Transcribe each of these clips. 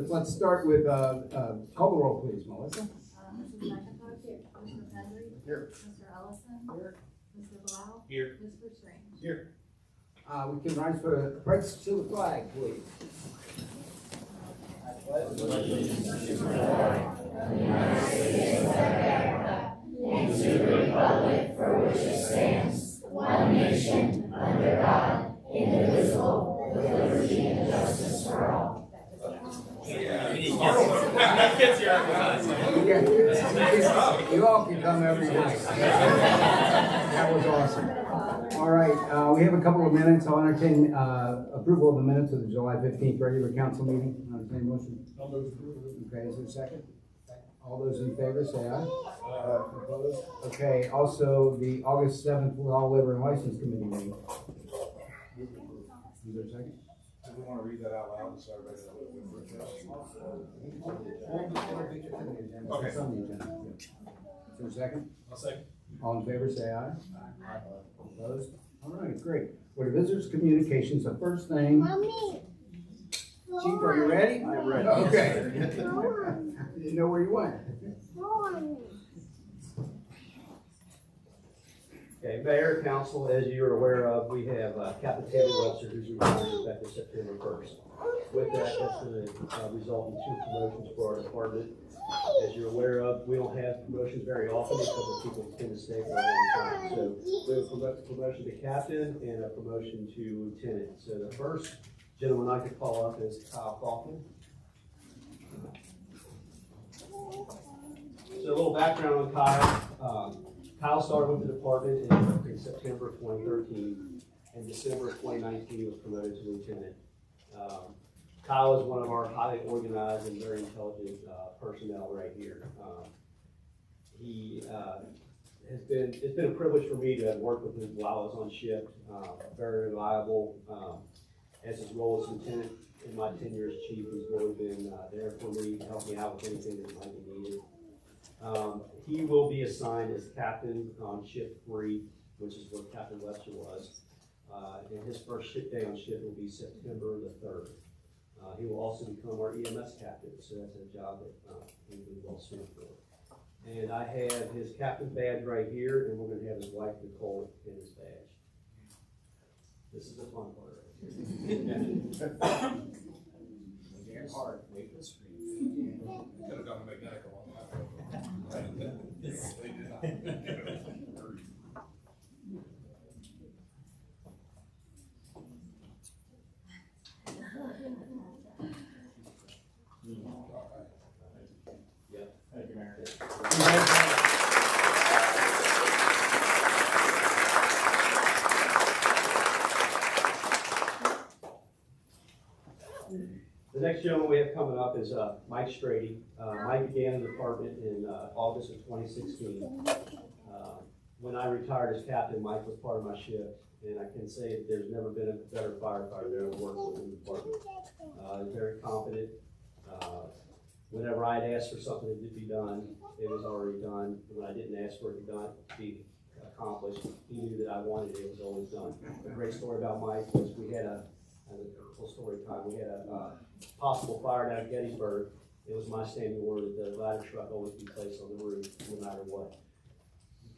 let's start with, call the roll, please, Melissa. Mrs. McIntosh. Here. Mr. Henry. Here. Mr. Ellison. Here. Mr. Blau. Here. Mr. Strange. Here. We can rise for the pledge to the flag, please. And to the republic for which it stands, one nation, under God, indivisible, with liberty and justice for all. You all can come every night. That was awesome. All right, we have a couple of minutes. I'll entertain approval of the minutes of the July 15th regular council meeting. Entertain motion. Okay, is there a second? All those in favor say aye. Opposed? Okay, also the August 7th Law, Labor, and License Committee meeting. Is there a second? Do we want to read that out loud so everybody knows what Okay. It's on the agenda. Yeah. Is there a second? I'll second. All in favor say aye. Opposed? All right, great. What are visitors communications? The first thing. Mommy. Chief, are you ready? I'm ready. Okay. You know where you went. Okay, Mayor, Council, as you're aware of, we have Captain Taylor Webster, who's retiring effective September 1st. With that, that's going to result in 2 promotions for our department. As you're aware of, we don't have promotions very often because the people tend to stay for a long time. So we have a promotion to captain and a promotion to lieutenant. So the first gentleman I could call up is Kyle Kaufman. So a little background on Kyle. Kyle started with the department in September of 2013, and December of 2019 he was promoted to lieutenant. Kyle is one of our highly organized and very intelligent personnel right here. It's been a privilege for me to have worked with him while I was on shift. Very reliable. As his role as lieutenant in my tenure as chief, he's really been there for me, to help me out with anything that might be needed. He will be assigned as captain on shift 3, which is what Captain Webster was. And his first shift day on shift will be September the 3rd. He will also become our EMS captain, so that's a job that he will be well suited for. And I have his captain badge right here, and we're going to have his wife Nicole in his badge. This is the fun part right here. Hard. Wait for the screen. Could have done a magnetic a long time ago. They did not. Yep. Thank you, Mayor. The next gentleman we have coming up is Mike Strady. Mike began in the department in August of 2016. When I retired as captain, Mike was part of my shift, and I can say that there's never been a better firefighter that I've worked with in the department. He's very competent. Whenever I had asked for something to be done, it was already done. When I didn't ask for it to be accomplished, he knew that I wanted it. It was always done. A great story about Mike was we had a full story time. We had a possible fire down at Gettysburg. It was my standing order that the ladder truck always be placed on the roof, no matter what.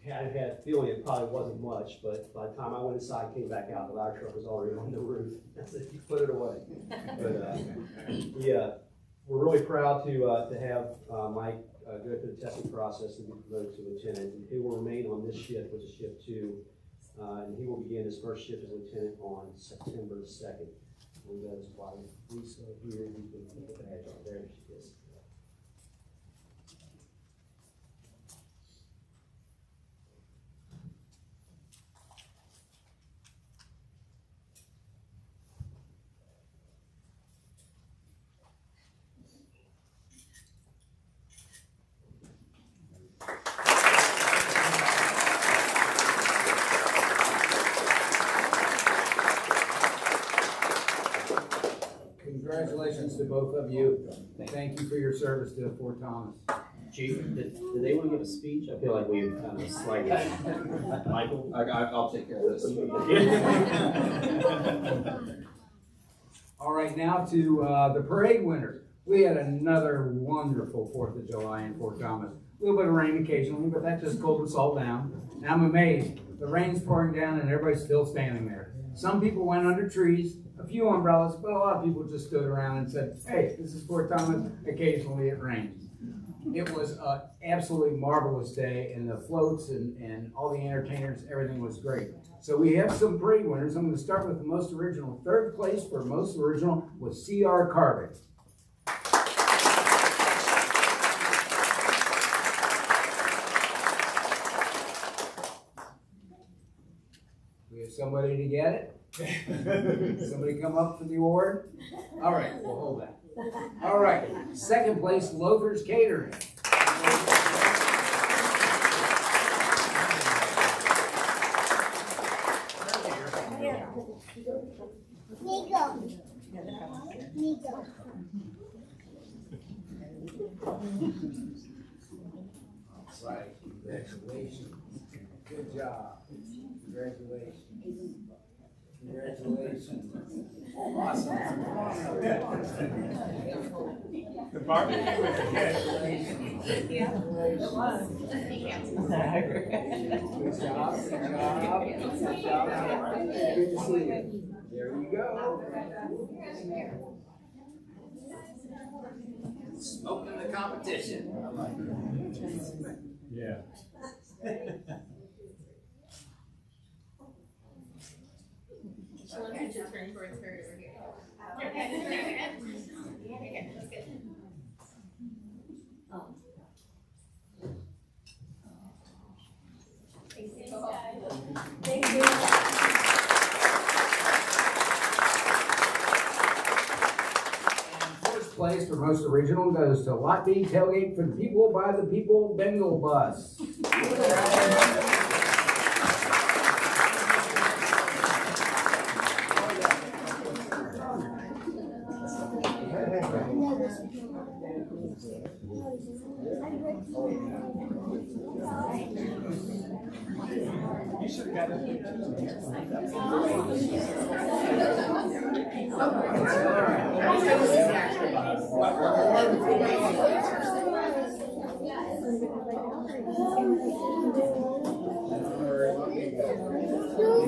I had a feeling it probably wasn't much, but by the time I went inside, came back out, the ladder truck was already on the roof. I said, "You put it away." But yeah, we're really proud to have Mike go through the testing process and be promoted to lieutenant. And he will remain on this shift, which is shift 2, and he will begin his first shift as lieutenant on September 2nd. We've got his wife, Lisa, here, who's going to put the badge on. There she is. Congratulations to both of you. Thank you for your service to Fort Thomas. Chief, did they want to give a speech? I feel like we've kind of slighted Michael. I'll take care of this. All right, now to the parade winners. We had another wonderful 4th of July in Fort Thomas. A little bit of rain occasionally, but that just cooled us all down. And I'm amazed. The rain's pouring down and everybody's still standing there. Some people went under trees, a few umbrellas, but a lot of people just stood around and said, hey, this is Fort Thomas. Occasionally it rains. It was an absolutely marvelous day, and the floats and all the entertainers, everything was great. So we have some parade winners. I'm going to start with the most original. 3rd place for most original was C.R. Carvin. We have somebody to get it? Somebody come up for the award? All right, we'll hold that. All right, 2nd place, Loafers Catering. That's right, congratulations. Good job. Congratulations. Congratulations. Awesome. The barbecue was a hit. Good job. Good job. Good to see you. There you go. Smoking the competition. I like it. Yeah. First place for most original goes to Lot B Tailgate for the People by the People Bengal Bus. You should have got it.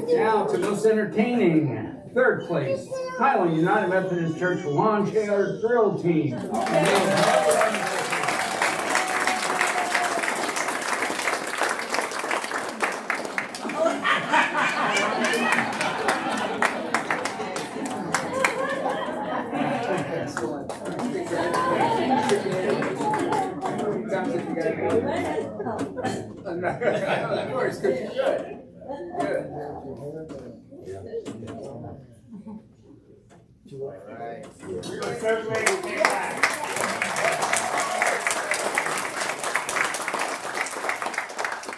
Now to most entertaining. 3rd place, Highland United Methodist Church Lawn Chair Drill Team. Of course, because you're good. Good. All right. We're so glad you came back.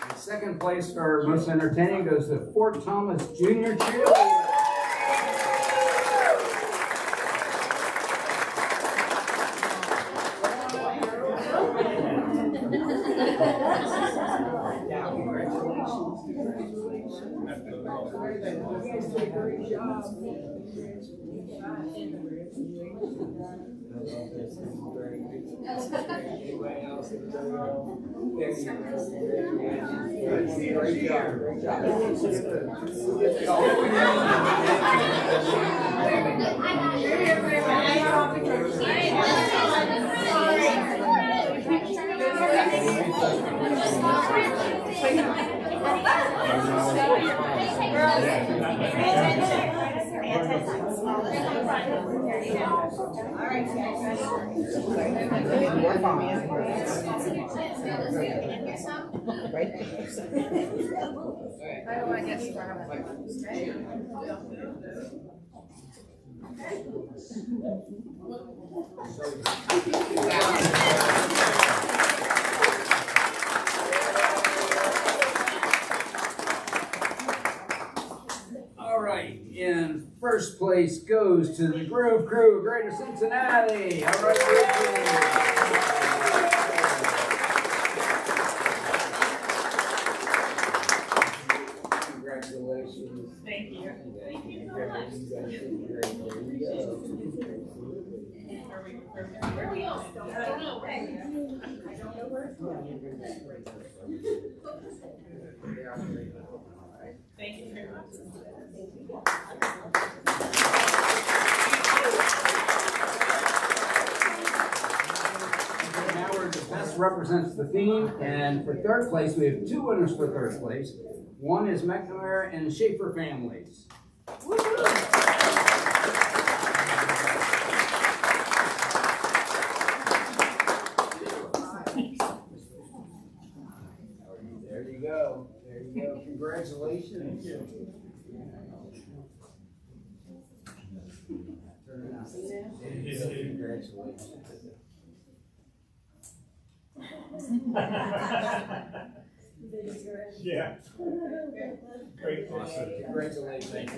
The 2nd place for most entertaining goes to Fort Thomas Junior Cheerleader. Great job. Great All right, and first place goes to the Groove Crew of Greater Cincinnati. All right, congratulations. Thank you. You guys did great. There you go. Where we Thank you very much. Now we're the best represents the theme, and for third place, we have two winners for third place. One is McNamara and Schaefer families. There you go. There you go. Congratulations. Congratulations. Yeah. Great. Awesome. Congratulations.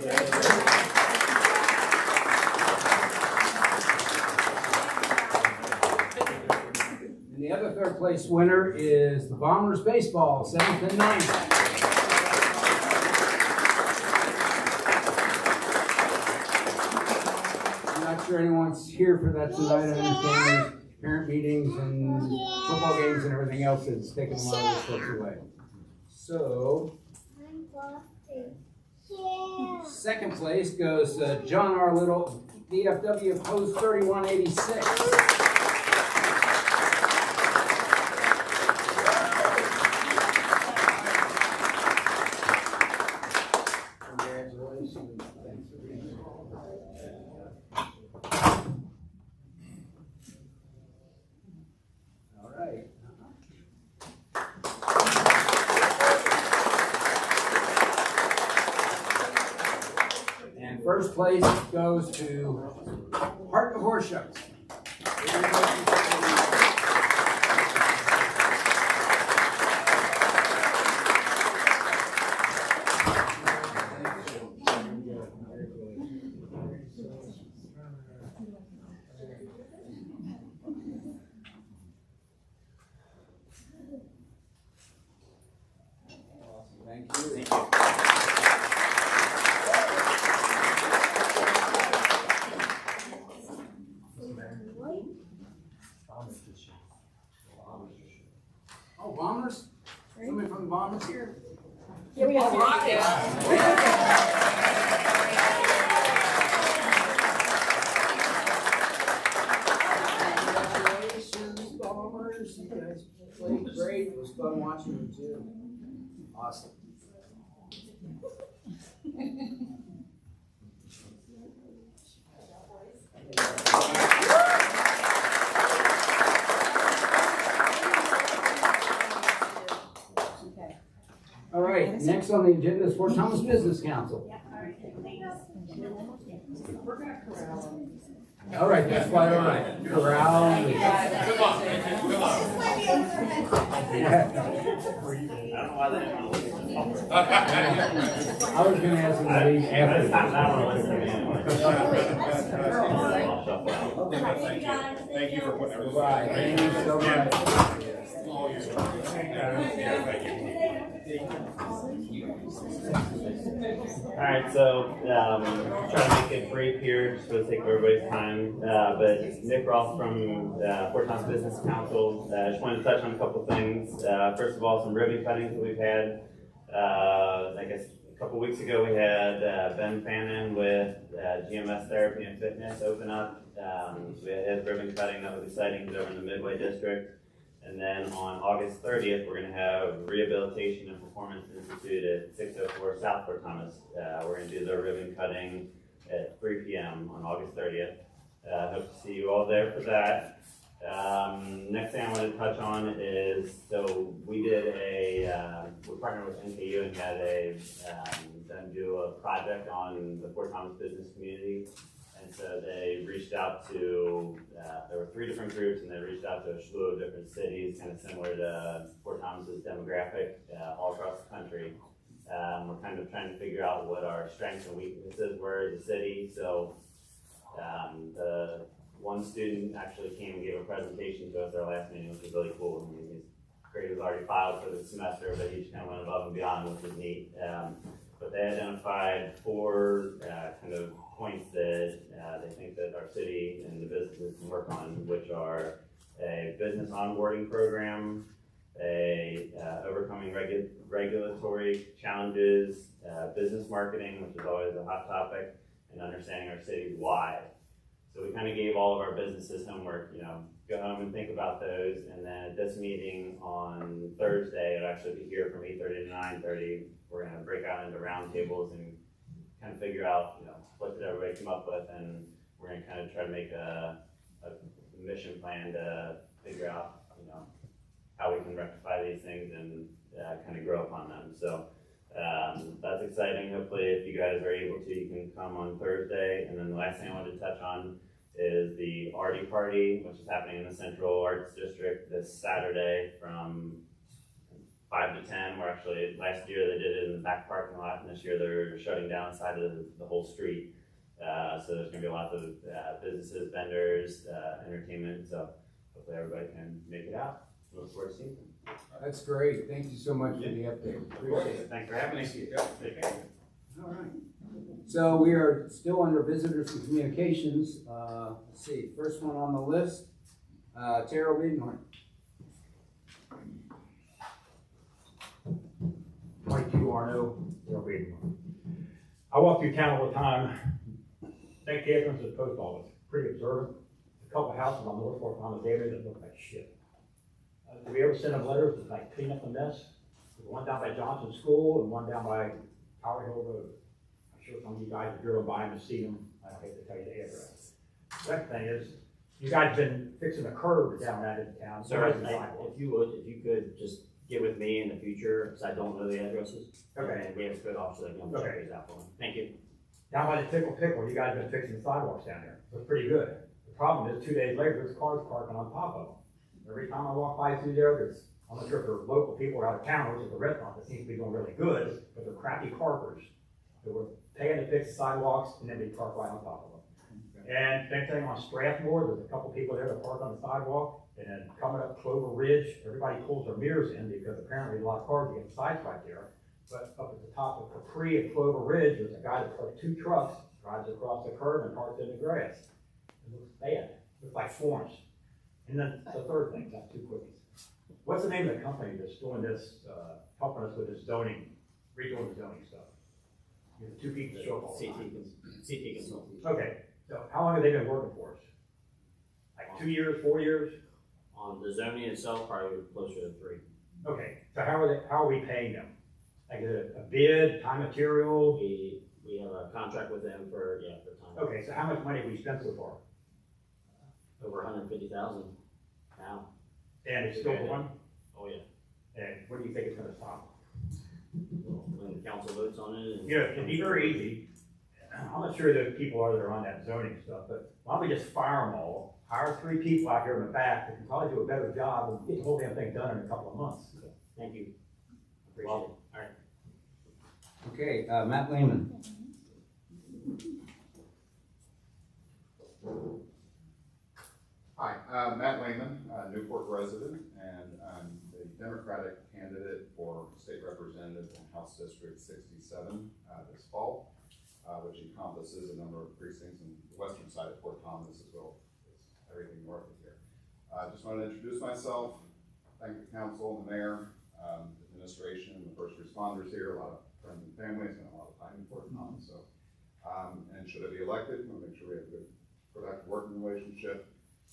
And the other third place winner is the Bombers baseball, 7th and 9th. I'm not sure anyone's here for that tonight. I understand there's parent meetings and football games and everything else that's taking a lot of those folks away. So, second place goes John R. Little, VFW Post 3186. Congratulations. Thanks for being here. All right. And first place goes to Heart of Horseshoes. Thank you. Oh, Bombers? Somebody from the Bombers here? Yeah, we have Congratulations, Bombers. You guys played great. It was fun watching you too. Awesome. All right, next on the agenda is Fort Thomas Business Council. All right, that's quite all right. Corral. Come on. I was gonna ask him to leave after. Thank you for putting everything. Right, thank you so much. All your stories. Yeah, thank you. Alright, so, trying to make it brief here, just for the sake of everybody's time, but Nick Roth from, Fort Thomas Business Council, just wanted to touch on a couple things. First of all, some ribbon cuttings that we've had. I guess a couple weeks ago we had, Ben Fannin with, GMS Therapy and Fitness open up. We had his ribbon cutting, that was exciting, he's over in the Midway District. And then on August 30th, we're going to have Rehabilitation and Performance Institute at 604 South Fort Thomas. We're going to do their ribbon cutting at 3 p.m. on August 30th. Hope to see you all there for that. Next thing I wanted to touch on is, so we did we partnered with NKU and had them do a project on the Fort Thomas business community. And so they reached out to, there were 3 different groups, and they reached out to a slew of different cities, kind of similar to Fort Thomas's demographic all across the country. We're kind of trying to figure out what our strengths and weaknesses were as a city. So the one student actually came and gave a presentation to us at our last meeting, which was really cool. I mean, his grade was already filed for the semester, but he just kind of went above and beyond, which was neat. But they identified 4 kind of points that they think that our city and the businesses can work on, which are a business onboarding program, overcoming regulatory challenges, business marketing, which is always a hot topic, and understanding our city why. So we kind of gave all of our businesses homework, go home and think about those, and then at this meeting on Thursday, it'll actually be here from 8:30 to 9:30, we're gonna break out into roundtables and kind of figure out, what did everybody come up with, and we're gonna kind of try to make a mission plan to figure out, how we can rectify these things and kind of grow upon them. So that's exciting. Hopefully, if you guys are able to, you can come on Thursday. And then the last thing I wanted to touch on is the Artie Party, which is happening in the Central Arts District this Saturday from 5 to 10. We're actually, last year they did it in the back parking lot, and this year they're shutting down the side of the whole street. So there's gonna be lots of businesses, vendors, entertainment. So hopefully everybody can make it out. Look forward to seeing them. That's great. Thank you so much for the update. Appreciate it. Thanks for having me. Take care. All right. So we are still under visitors and communications. Let's see, first one on the list, Tara Wiedenhorn. Mike Arno, I walk through town all the time. St. Catherine's is the post office, pretty observant. A couple houses on North Fork Thomas Avenue that look like shit. Do we ever send them letters to like clean up the mess? There's one down by Johnson School and one down by Tower Hill Road. I'm sure some of you guys have driven by them and seen them. I don't hate to tell you the address. Second thing is, you guys have been fixing the curb down that in town. Sir, if you could just get with me in the future, because I don't know the addresses. Okay. And we have a good officer that can check these out for me. Thank you. Down by the Pickle, you guys have been fixing the sidewalks down there. It was pretty good. The problem is 2 days later, there's cars parking on top of them. Every time I walk by through there, I'm not sure if they're local people or out of town, which is a restaurant that seems to be doing really good, but they're crappy carpers. They were paying to fix the sidewalks and then they park right on top of them. And same thing on Strathmore, there's a couple people there that park on the sidewalk, and then coming up Clover Ridge, everybody pulls their mirrors in because apparently a lot of cars get sideswiped there. But up at the top of Capri at Clover Ridge, there's a guy that parked 2 trucks, drives across the curb and parks in the grass. It looks bad, it looks like Florence. And then the third thing, got 2 quickies. What's the name of the company that's doing this, helping us with this zoning, redoing the zoning stuff? You have 2 people that show up all the time. CT Consultants. Okay, so how long have they been working for us? Like 2 years, 4 years? On the zoning itself, probably closer to 3. Okay, so how are we paying them? Like a bid, time material? We have a contract with them for time. Okay, so how much money have we spent so far? Over 150,000 now. And it's still going? Oh yeah. And what do you think it's gonna stop? Well, when the council votes on it. And It'd be very easy. I'm not sure that people are that are on that zoning stuff, but why don't we just fire them all? Hire 3 people out here in the back that can probably do a better job and get the whole damn thing done in a couple of months. Thank you. Appreciate it. Well, All right. Okay, Matt Lehman. Hi, Matt Lehman, Newport resident, and I'm the Democratic candidate for state representative in House District 67 this fall, which encompasses a number of precincts in the western side of Fort Thomas as well as everything north of here. I just wanted to introduce myself, thank the council and the mayor, administration, and the first responders here, a lot of friends and family, spent a lot of time in Fort Thomas. So, and should I be elected, we'll make sure we have a good, productive working relationship.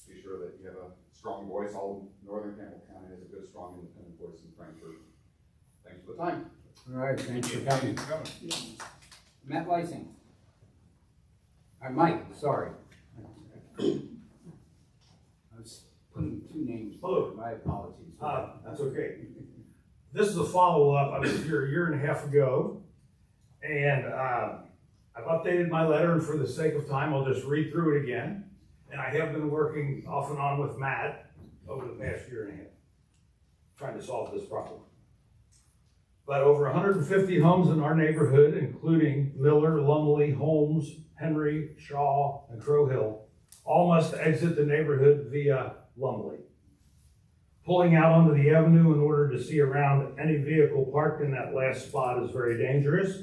Be sure that you have a strong voice. All northern Campbell County has a good, strong, independent voice in Frankfurt. Thanks for the time. All right, thanks for coming. Matt Lysing. Mike, sorry. I was putting 2 names. Hello. My apologies. That's okay. This is a follow-up. I was here a year and a half ago, and I've updated my letter, and for the sake of time, I'll just read through it again. And I have been working off and on with Matt over the past year and a half, trying to solve this problem. But over 150 homes in our neighborhood, including Miller, Lumley, Holmes, Henry, Shaw, and Crow Hill, all must exit the neighborhood via Lumley. Pulling out onto the avenue in order to see around any vehicle parked in that last spot is very dangerous.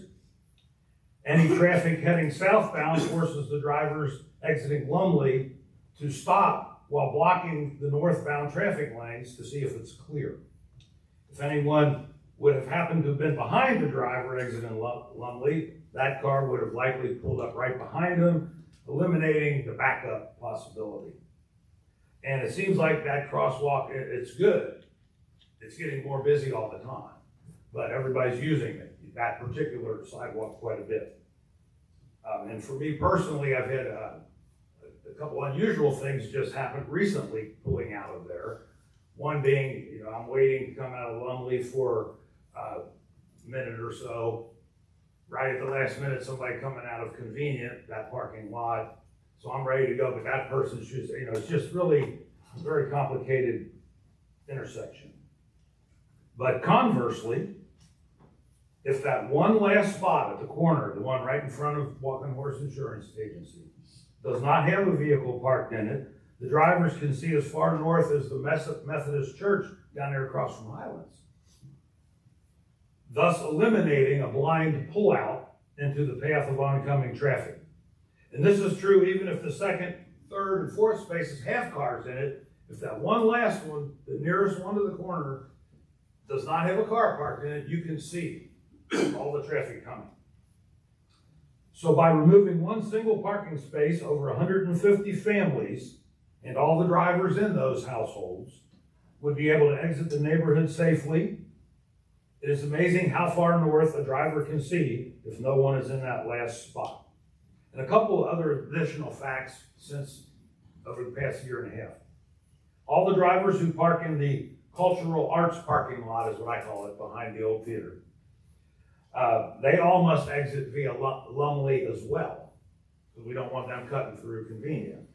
Any traffic heading southbound forces the drivers exiting Lumley to stop while blocking the northbound traffic lanes to see if it's clear. If anyone would have happened to have been behind the driver exiting Lumley, that car would have likely pulled up right behind him, eliminating the backup possibility. And it seems like that crosswalk, it's good. It's getting more busy all the time, but everybody's using it, that particular sidewalk, quite a bit. And for me personally, I've had a couple unusual things just happened recently pulling out of there. One being, I'm waiting to come out of Lumley for a minute or so. Right at the last minute, somebody coming out of Convenient, that parking lot. So I'm ready to go, but that person shoots, it's just really a very complicated intersection. But conversely, if that one last spot at the corner, the one right in front of Walking Horse Insurance Agency, does not have a vehicle parked in it, the drivers can see as far north as the Methodist Church down there across from Highlands, thus eliminating a blind pullout into the path of oncoming traffic. And this is true even if the second, third, and fourth spaces have cars in it. If that one last one, the nearest one to the corner, does not have a car parked in it, you can see all the traffic coming. So by removing one single parking space over 150 families and all the drivers in those households would be able to exit the neighborhood safely. It is amazing how far north a driver can see if no one is in that last spot. And a couple of other additional facts since over the past year and a half. All the drivers who park in the Cultural Arts parking lot, is what I call it, behind the old theater, they all must exit via Lumley as well, because we don't want them cutting through Convenient.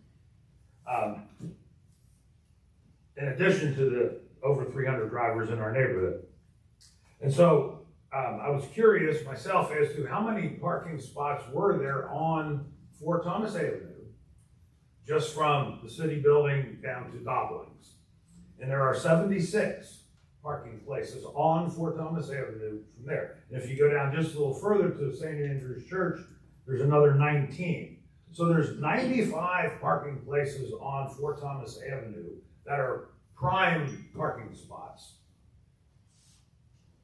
In addition to the over 300 drivers in our neighborhood. And so I was curious myself as to how many parking spots were there on Fort Thomas Avenue, just from the city building down to Doblings. And there are 76 parking places on Fort Thomas Avenue from there. And if you go down just a little further to St. Andrew's Church, there's another 19. So there's 95 parking places on Fort Thomas Avenue that are prime parking spots.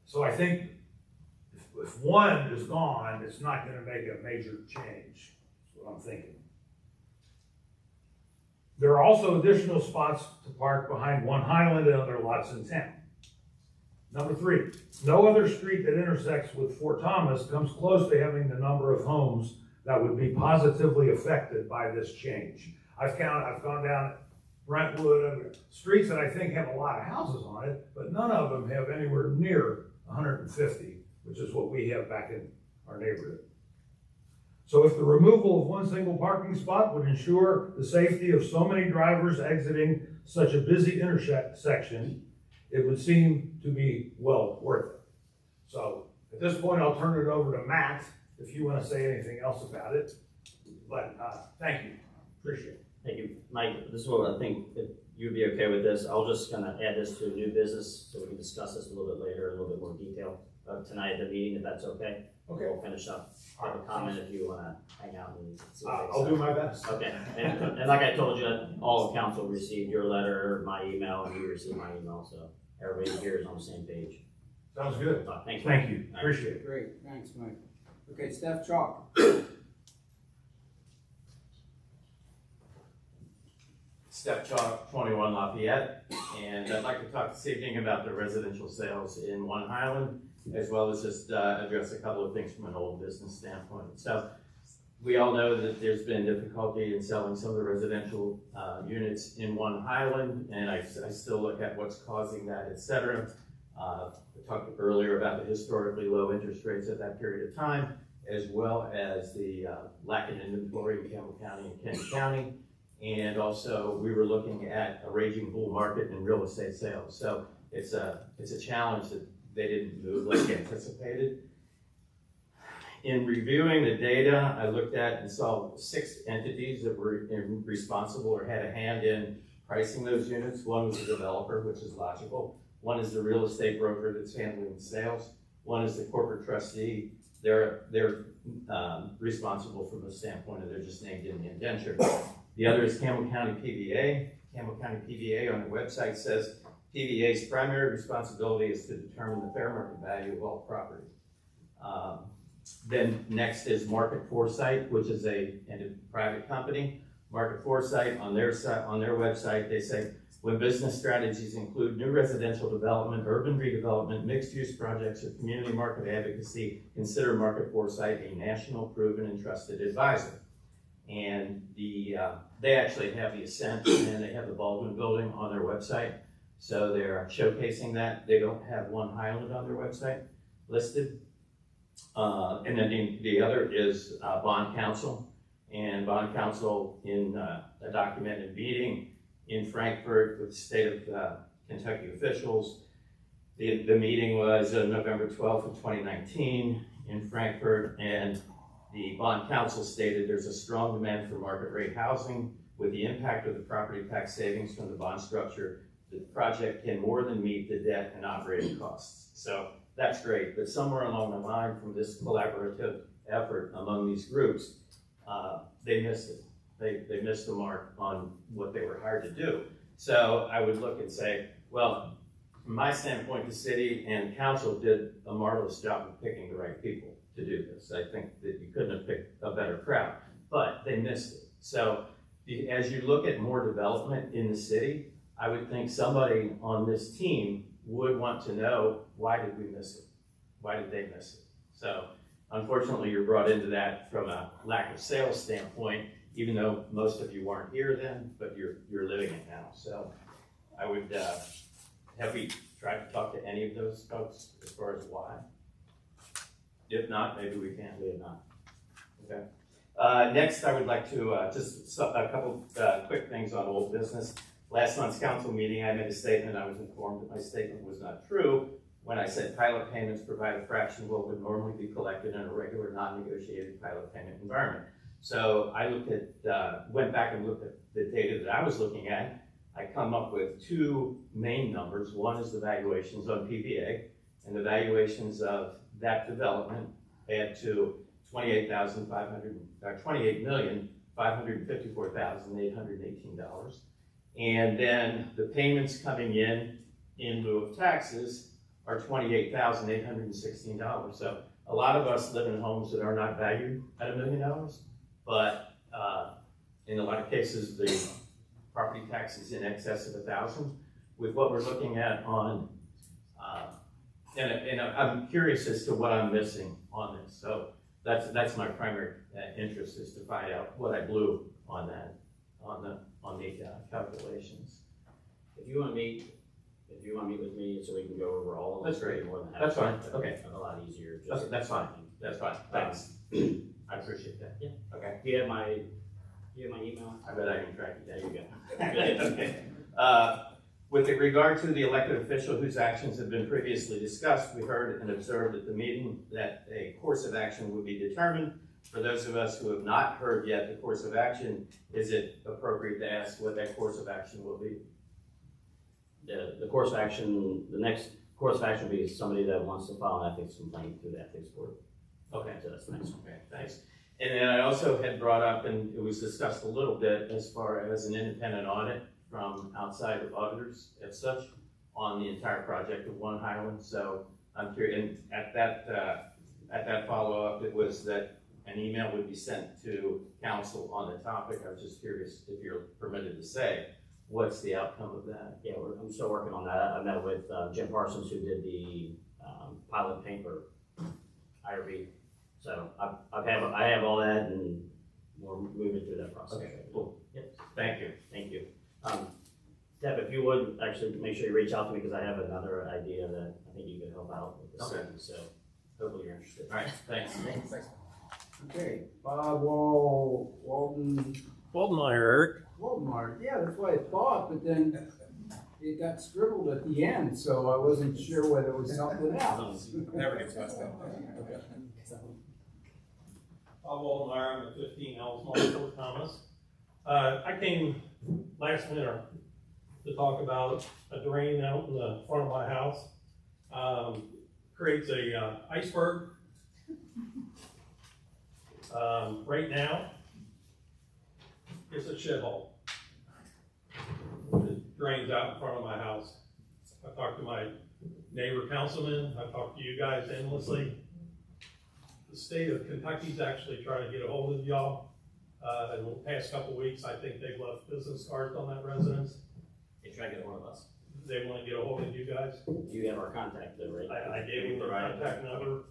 So I think if one is gone, it's not going to make a major change. That's what I'm thinking. There are also additional spots to park behind One Highland and other lots in town. Number 3, no other street that intersects with Fort Thomas comes close to having the number of homes that would be positively affected by this change. I've gone down Brentwood, streets that I think have a lot of houses on it, but none of them have anywhere near 150, which is what we have back in our neighborhood. So if the removal of one single parking spot would ensure the safety of so many drivers exiting such a busy intersection, it would seem to be well worth it. So at this point, I'll turn it over to Matt if you want to say anything else about it. But thank you, appreciate it. Thank you, Mike. This is what I think, if you'd be okay with this, I'll just kind of add this to new business so we can discuss this a little bit later, a little bit more detail tonight at the meeting, if that's okay. Okay. We'll finish up. Have a comment if you want to hang out and see what they I'll say. do my best. Okay, and like I told you, all of council received your letter, my email, and you received my email, so everybody here is on the same page. Sounds good. Thanks. Thank you, appreciate it. Great, thanks, Mike. Okay, Steph Chalk. Steph Chalk, 21 Lafayette, and I'd like to talk this evening about the residential sales in One Highland, as well as just address a couple of things from an old business standpoint. So we all know that there's been difficulty in selling some of the residential units in One Highland, and I still look at what's causing that, et cetera. I talked earlier about the historically low interest rates at that period of time, as well as the lack of inventory in Campbell County and Kent County. And also, we were looking at a raging bull market in real estate sales. So it's a challenge that they didn't move like anticipated. In reviewing the data, I looked at and saw 6 entities that were responsible or had a hand in pricing those units. One was the developer, which is logical. One is the real estate broker that's handling the sales. One is the corporate trustee. They're responsible from the standpoint of they're just named in the indenture. The other is Campbell County PVA. Campbell County PVA on their website says PVA's primary responsibility is to determine the fair market value of all property. Then next is Market Foresight, which is a private company. Market Foresight on their website, they say, when business strategies include new residential development, urban redevelopment, mixed-use projects, or community market advocacy, consider Market Foresight a national proven and trusted advisor. And they actually have the Ascent and they have the Baldwin Building on their website. So they're showcasing that. They don't have One Highland on their website listed. And then the other is Bond Counsel. And Bond Counsel in a documented meeting in Frankfurt with the state of Kentucky officials. The meeting was November 12th of 2019 in Frankfurt, and the Bond Counsel stated there's a strong demand for market rate housing. With the impact of the property tax savings from the bond structure, the project can more than meet the debt and operating costs. So that's great, but somewhere along the line from this collaborative effort among these groups, they missed it. They missed the mark on what they were hired to do. So I would look and say, well, from my standpoint, the city and council did a marvelous job of picking the right people to do this. I think that you couldn't have picked a better crowd, but they missed it. So as you look at more development in the city, I would think somebody on this team would want to know, why did we miss it? Why did they miss it? So unfortunately, you're brought into that from a lack of sales standpoint, even though most of you weren't here then, but you're living it now. So I would, have we tried to talk to any of those folks as far as why? If not, maybe we can. We have not. Okay. Next, I would like to just a couple quick things on old business. Last month's council meeting, I made a statement. I was informed that my statement was not true when I said pilot payments provide a fraction of what would normally be collected in a regular non-negotiated pilot payment environment. So I went back and looked at the data that I was looking at. I come up with two main numbers. One is the valuations on PVA, and the valuations of that development add to $28,554,818. And then the payments coming in lieu of taxes are $28,816. So a lot of us live in homes that are not valued at $1 million, but in a lot of cases, the property tax is in excess of $1,000. With what we're looking at on, and I'm curious as to what I'm missing on this. So that's my primary interest, is to find out what I blew on that, on the calculations. If you want to meet with me so we can go over all of them. That's great. More than That's fine. happy. Okay. A lot easier. That's fine. That's fine. Thanks. I appreciate that. Yeah. Okay. Do you have my email? I bet I can track it down. There you go. Okay. With regard to the elected official whose actions have been previously discussed, we heard and observed at the meeting that a course of action would be determined. For those of us who have not heard yet the course of action, is it appropriate to ask what that course of action will be? The course of action, the next course of action will be somebody that wants to file an ethics complaint through the ethics board. Okay. So that's the next one. Okay, thanks. And then I also had brought up, and it was discussed a little bit, as far as an independent audit from outside of auditors as such on the entire project of One Highland. So I'm curious, and at that follow-up, it was that an email would be sent to council on the topic. I was just curious if you're permitted to say, what's the outcome of that? Yeah, I'm still working on that. I met with Jim Parsons, who did the pilot paper IRB. So I have all that, and we're moving through that process. Okay, cool. Yep. Thank you. Thank you. Deb, if you would actually make sure you reach out to me, because I have another idea that I think you could help out with the city. So hopefully you're interested. All right, thanks. Okay, Bob Walden. Waldmeyer, Eric. Waldmeyer, yeah, that's what I thought, but then it got scribbled at the end, so I wasn't sure whether it was something else. Never gets messed up. Bob Waldmeyer, I'm at 15 Ellsmore, Fort Thomas. I came last winter to talk about a drain out in the front of my house. Creates a iceberg. Right now, it's a shithole. drains out in front of my house. I talked to my neighbor councilman, I talked to you guys endlessly. The state of Kentucky's actually trying to get a hold of y'all. In the past couple of weeks, I think they've left business cards on that residence. They try to get one of us. They want to get a hold of you guys. You have our contact though, right? I gave them their contact number,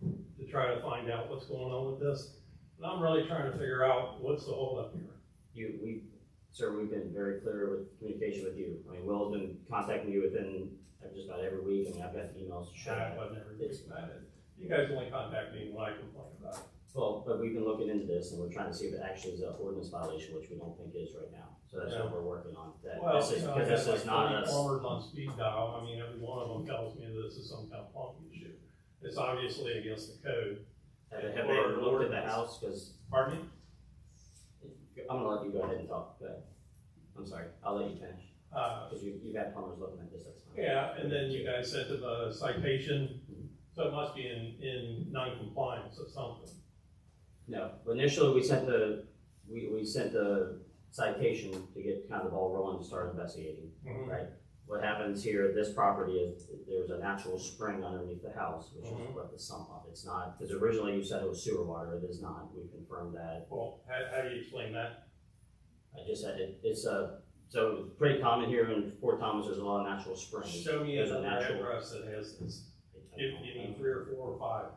to try to find out what's going on with this. And I'm really trying to figure out what's the holdup here. Sir, we've been very clear with communication with you. I mean, Will's been contacting you within just about every week. I mean, I've got emails to show. I wasn't ever thinking about it. You guys only contact me when I complain about it. Well, but we've been looking into this and we're trying to see if it actually is an ordinance violation, which we don't think is right now. So that's what we're working on. That Well, this is, you know, because I this have is like not 30 us. farmers on speed dial. I mean, every one of them tells me this is some kind of plumbing issue. It's obviously against the code. Have they looked at the house? Because Pardon me? I'm gonna let you go ahead and talk. Go ahead. I'm sorry. I'll let you finish. Because you've had plumbers looking at this. That's fine. Yeah, and then you guys sent them a citation, so it must be in non-compliance or something. No, initially we sent the citation to get kind of the ball rolling to start investigating, Mhm. right? What happens here, this property is, there's a natural spring underneath the house, which is what the sump pump, it's not, because originally you said it was sewer water, it is not, we confirmed that. Well, how do you explain that? I just said so it's pretty common here in Fort Thomas, there's a lot of natural springs. Show me There's a another natural. address that has this. Give me 3 or 4 or 5.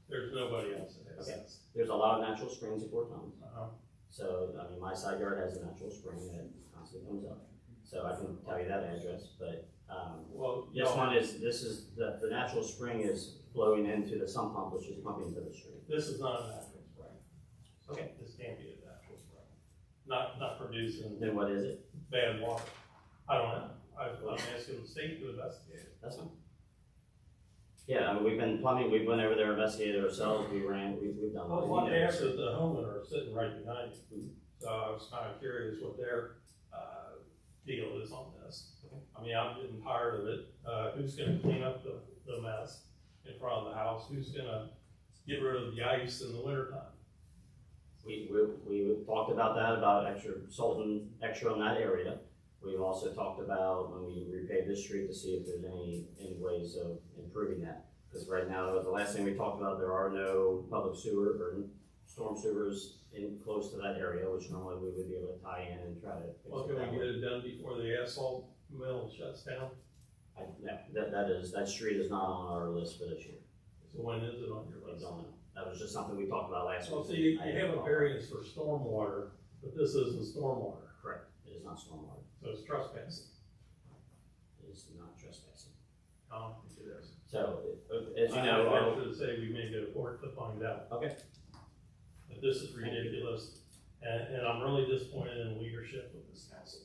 There's nobody else that has Okay. this. There's a lot of natural springs in Fort Thomas. Uh-huh. So, I mean, my side yard has a natural spring that constantly comes up. So I can tell you that address, but, Well, this one is, the natural spring is flowing into the sump pump, which is pumping to the stream. This is not a natural spring. Okay. This can't be a natural spring. Not producing Then what is it? bad water. I don't know. I'm asking the state to investigate it. That's fine. Yeah, I mean, we've been plumbing, we went over there, investigated ourselves, we've done. Well, all what we know. after the homeowner sitting right behind you. So I was kind of curious what their, deal is on this. I mean, I'm getting tired of it. Who's gonna clean up the mess in front of the house? Who's gonna get rid of the ice in the wintertime? We talked about that, about extra salt and extra on that area. We've also talked about when we repave this street to see if there's any ways of improving that. Because right now, the last thing we talked about, there are no public sewer or storm sewers in close to that area, which normally we would be able to tie in and try to fix Well, it can that we way. get it done before the asphalt mill shuts down? No, that street is not on our list for this year. So when is it on your I list? don't know. That was just something we talked about last week. Well, see, you have a variance for stormwater, but this isn't stormwater, Correct. It is not stormwater. so it's trespassing. It is not trespassing. I don't think it is. So, as you know, I have to say, we may go to court to find out. okay. But this is ridiculous, and I'm really disappointed in the leadership of this council.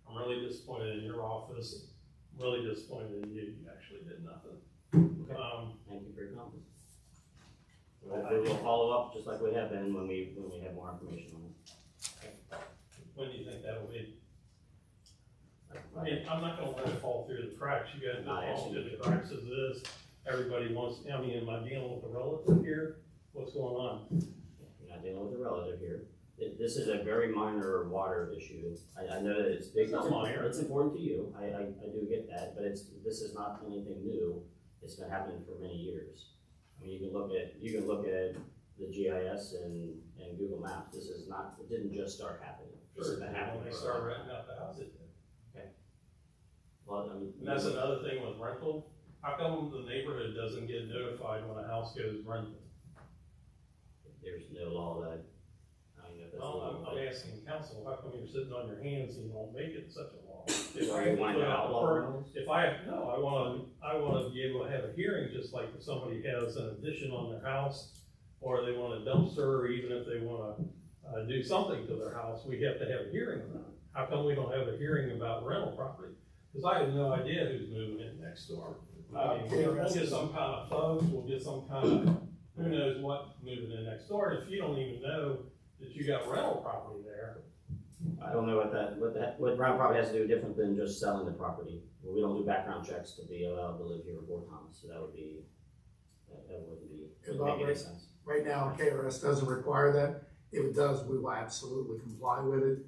I'm really disappointed in your office, I'm really disappointed in you, you actually did nothing. Thank you for your comments. We will follow up just like we have been when we have more information on it. When do you think that'll be? I mean, I'm not gonna let it fall through the cracks, you guys Not fall asking through you the to. cracks as is. Everybody wants, I mean, am I dealing with a relative here? What's going on? You're not dealing with a relative here. This is a very minor water issue. I know that it's big. It's not minor. It's important to you. I do get that, but this is not anything new. It's been happening for many years. I mean, you can look at the GIS and Google Maps. This is not, it didn't just start happening. This has Sure, been happening when they for a start long renting time. out the house, it did. Well, I mean. And that's another thing with rental. How come the neighborhood doesn't get notified when a house goes rented? There's no law that, I don't know if that's. Well, I'm asking council, how come you're sitting on your hands and you don't make it such a law? Are you wanting to outlaw rentals? I wanna be able to have a hearing, just like if somebody has an addition on their house, or they want a dumpster, or even if they wanna, do something to their house, we have to have a hearing about it. How come we don't have a hearing about rental property? Cause I have no idea who's moving in next door. I mean, we'll get some kind of thugs, we'll get some kind of, who knows what moving in next door, and if you don't even know that you got rental property there. I don't know what rental property has to do different than just selling the property. We don't do background checks to be allowed to live here in Fort Thomas, so that wouldn't make any sense. Right now, KRS doesn't require that. If it does, we will absolutely comply with it.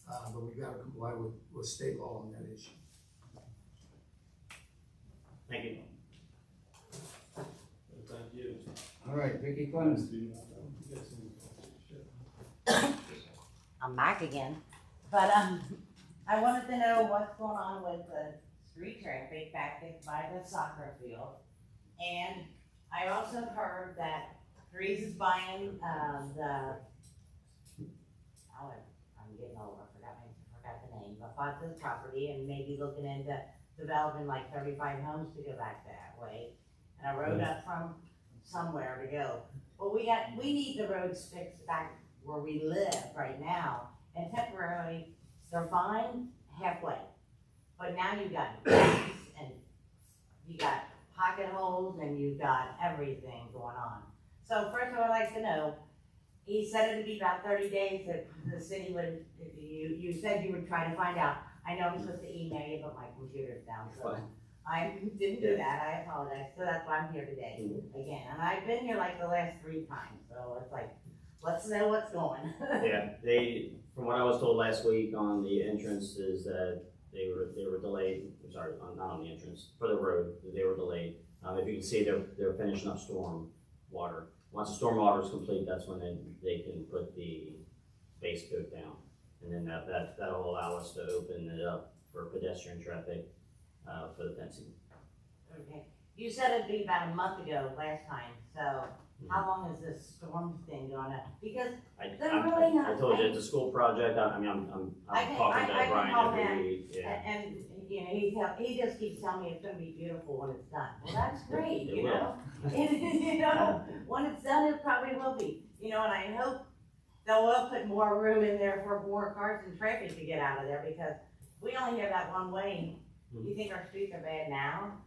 but we've got to comply with state law on that issue. Thank you. Thank you. All right, Vicki Clemens. I'm back again, but I wanted to know what's going on with the street traffic back by the soccer field. And I also heard that Breeze is buying I'm getting old, I forgot the name, but bought this property and maybe looking into developing like 35 homes to go back that way. And a road up from somewhere to go. Well, we need the roads fixed back where we live right now, and temporarily, they're fine halfway. But now you've got gaps, and you got pocket holes, and you've got everything going on. So first of all, I'd like to know, he said it'd be about 30 days that the city would, you said you would try to find out. I know I'm supposed to email you, but my computer's down, so I didn't do that, I apologize. So that's why I'm here today, again. And I've been here like the last 3 times, so it's like, let's know what's going. Yeah, from what I was told last week on the entrance is that they were delayed, not on the entrance, for the road, they were delayed. If you can see, they're finishing up storm water. Once the storm water is complete, that's when they can put the base coat down. And then that'll allow us to open it up for pedestrian traffic, for the fencing. Okay, you said it'd be about a month ago last time, so how long is this storm thing gonna, because they're really not. I told you, it's a school project, I'm talking to Brian every week, yeah. And, you know, he just keeps telling me it's gonna be beautiful when it's done. Well, that's great, It you will. know? You know, when it's done, it probably will be, you know, and I hope they'll put more room in there for more cars and traffic to get out of there, because we only have that one way. You think our streets are bad now?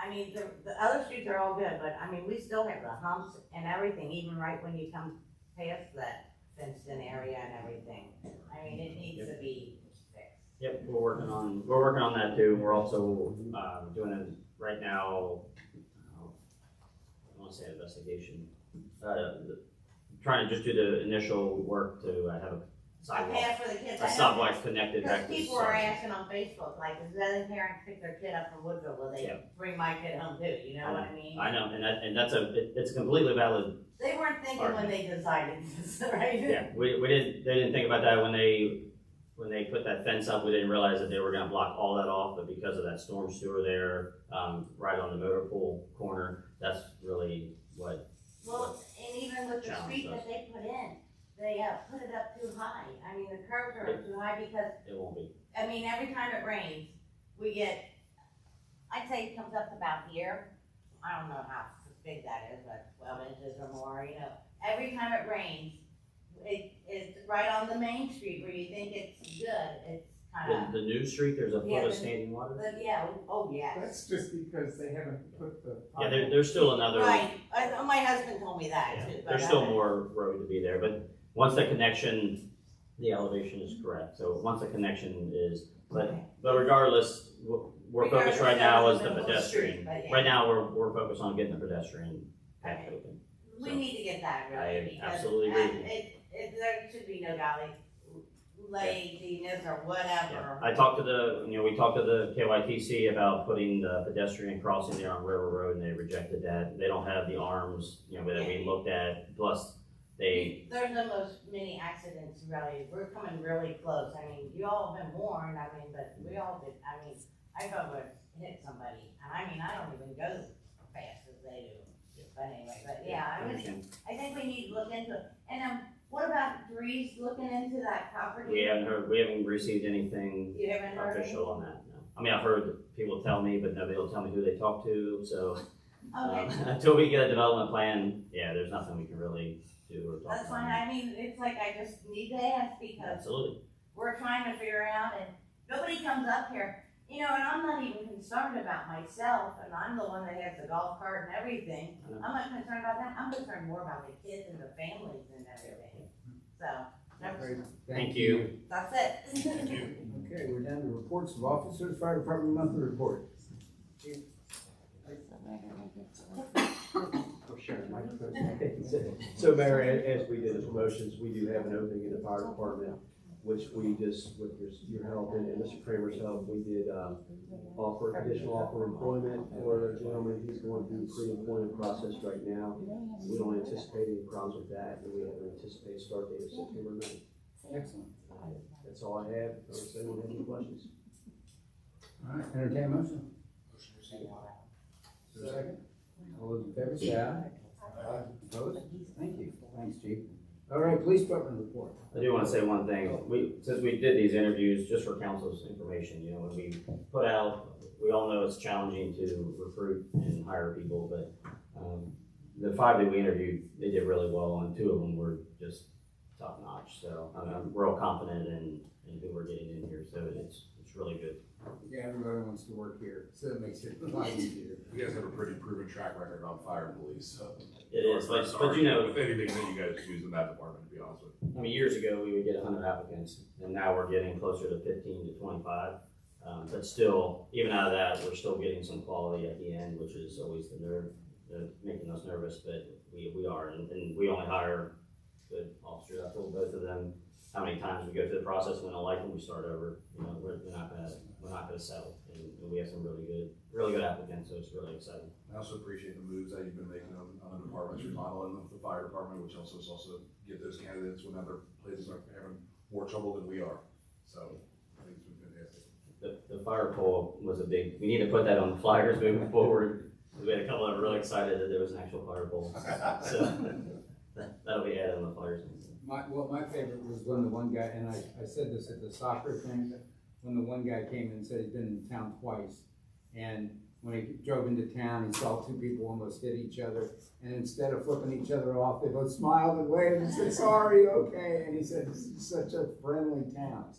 I mean, the other streets are all good, but I mean, we still have the humps and everything, even right when you come past that fenced-in area and everything. I mean, it needs to be fixed. Yep, we're working on that too. We're also doing it right now. I want to say investigation. Trying to just do the initial work to have a sidewalk. Okay, for the kids. A sidewalk connected back to the people are asking on Facebook, like, if other parents pick their kid up from Woodville, will they bring my kid home too? You know what I mean? I know, and that's it's a completely valid. They weren't thinking when they decided this, right? Yeah, they didn't think about that when they put that fence up. We didn't realize that they were gonna block all that off, but because of that storm sewer there, right on the motor pool corner, that's really what. Well, and even with the street that they put in, they put it up too high. I mean, the curves are up too high because. It won't be. I mean, every time it rains, we get, I'd say it comes up to about here. I don't know how big that is, but 12 inches or more, you know. Every time it rains, it's right on the main street where you think it's good. It's kind of. The new street, there's a foot of standing water? Yes. That's just because they haven't put the. Yeah, there's still another. Right, my husband told me that too. There's still more road to be there, but once the connection, the elevation is correct. So once the connection is, but regardless, we're focused right now is the pedestrian. Right now, we're focused on getting the pedestrian path open. We need to get that really. I absolutely agree. There should be no laziness or whatever. Yeah. We talked to the KYTC about putting the pedestrian crossing there on River Road, and they rejected that. They don't have the arms, that we looked at. Plus, there's the most many accidents really. We're coming really close. I mean, you all have been warned. I mean, but we all did. I mean, I've almost hit somebody, and I mean, I don't even go as fast as they do. But anyway, I think we need to look into it. And what about Breeze looking into that property? We haven't received anything You haven't heard official on that, no. I mean, I've heard people tell me, but nobody will tell me who they talk to, so. Until we get a development plan, there's nothing we can really do or talk about. That's fine. I mean, it's like I just need to ask because Absolutely. we're trying to figure out and nobody comes up here. You know, and I'm not even concerned about myself, and I'm the one that has the golf cart and everything. I'm not concerned about that. I'm concerned more about the kids and the families and everything. So, Thank you. That's it. Okay, we're down to reports of officers, fire department monthly report. So Mayor, as we did as promotions, we do have an opening in the fire department. which we just, with your help and Mr. Kramer's help, we did, offer, conditional offer of employment for a gentleman. He's going through the pre-employment process right now. We don't anticipate any problems with that, and we have an anticipated start date of September 9th. Excellent. That's all I have. Does anyone have any questions? All right, entertain a motion. Is there a second? All those in favor, say aye. Opposed? Thank you. Thanks, Chief. All right, police department report. I do want to say one thing. Since we did these interviews, just for council's information, you know, when we put out, we all know it's challenging to recruit and hire people, but the 5 that we interviewed, they did really well, and 2 of them were just top notch. So I'm real confident in who we're getting in here. So it's really good. Yeah, everybody wants to work here, so it makes it a lot easier. You guys have a pretty proven track record on fire and police, so. It is, but you know. With anything that you guys choose in that department, to be honest with you. I mean, years ago, we would get 100 applicants, and now we're getting closer to 15 to 25. But still, even out of that, we're still getting some quality at the end, which is always making us nervous, but we are, and we only hire good officers. I told both of them how many times we go through the process, and we don't like them, we start over. You know, we're not gonna settle, and we have some really good applicants, so it's really exciting. I also appreciate the moves that you've been making on the departments, remodeling the fire department, which also is get those candidates when other places are having more trouble than we are. So I think it's been fantastic. The fire pole was we need to put that on the flyers moving forward. We had a couple that were really excited that there was an actual fire pole. So that'll be added on the flyers. My favorite was when the one guy, and I said this at the soccer thing, when the one guy came and said he'd been in town twice, and when he drove into town, he saw 2 people almost hit each other, and instead of flipping each other off, they both smiled and waved and said, "Sorry, okay," and he said, "This is such a friendly town."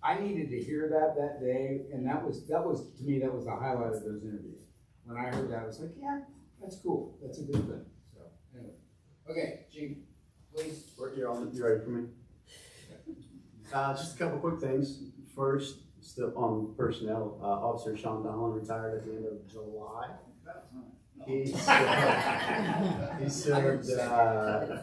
I needed to hear that day, and that was to me, that was the highlight of those interviews. When I heard that, I was like, yeah, that's cool, that's a good thing. So anyway, okay, Chief, please. You ready for me? Just a couple quick things. First, still on personnel, Officer Sean Donlan retired at the end of July. He served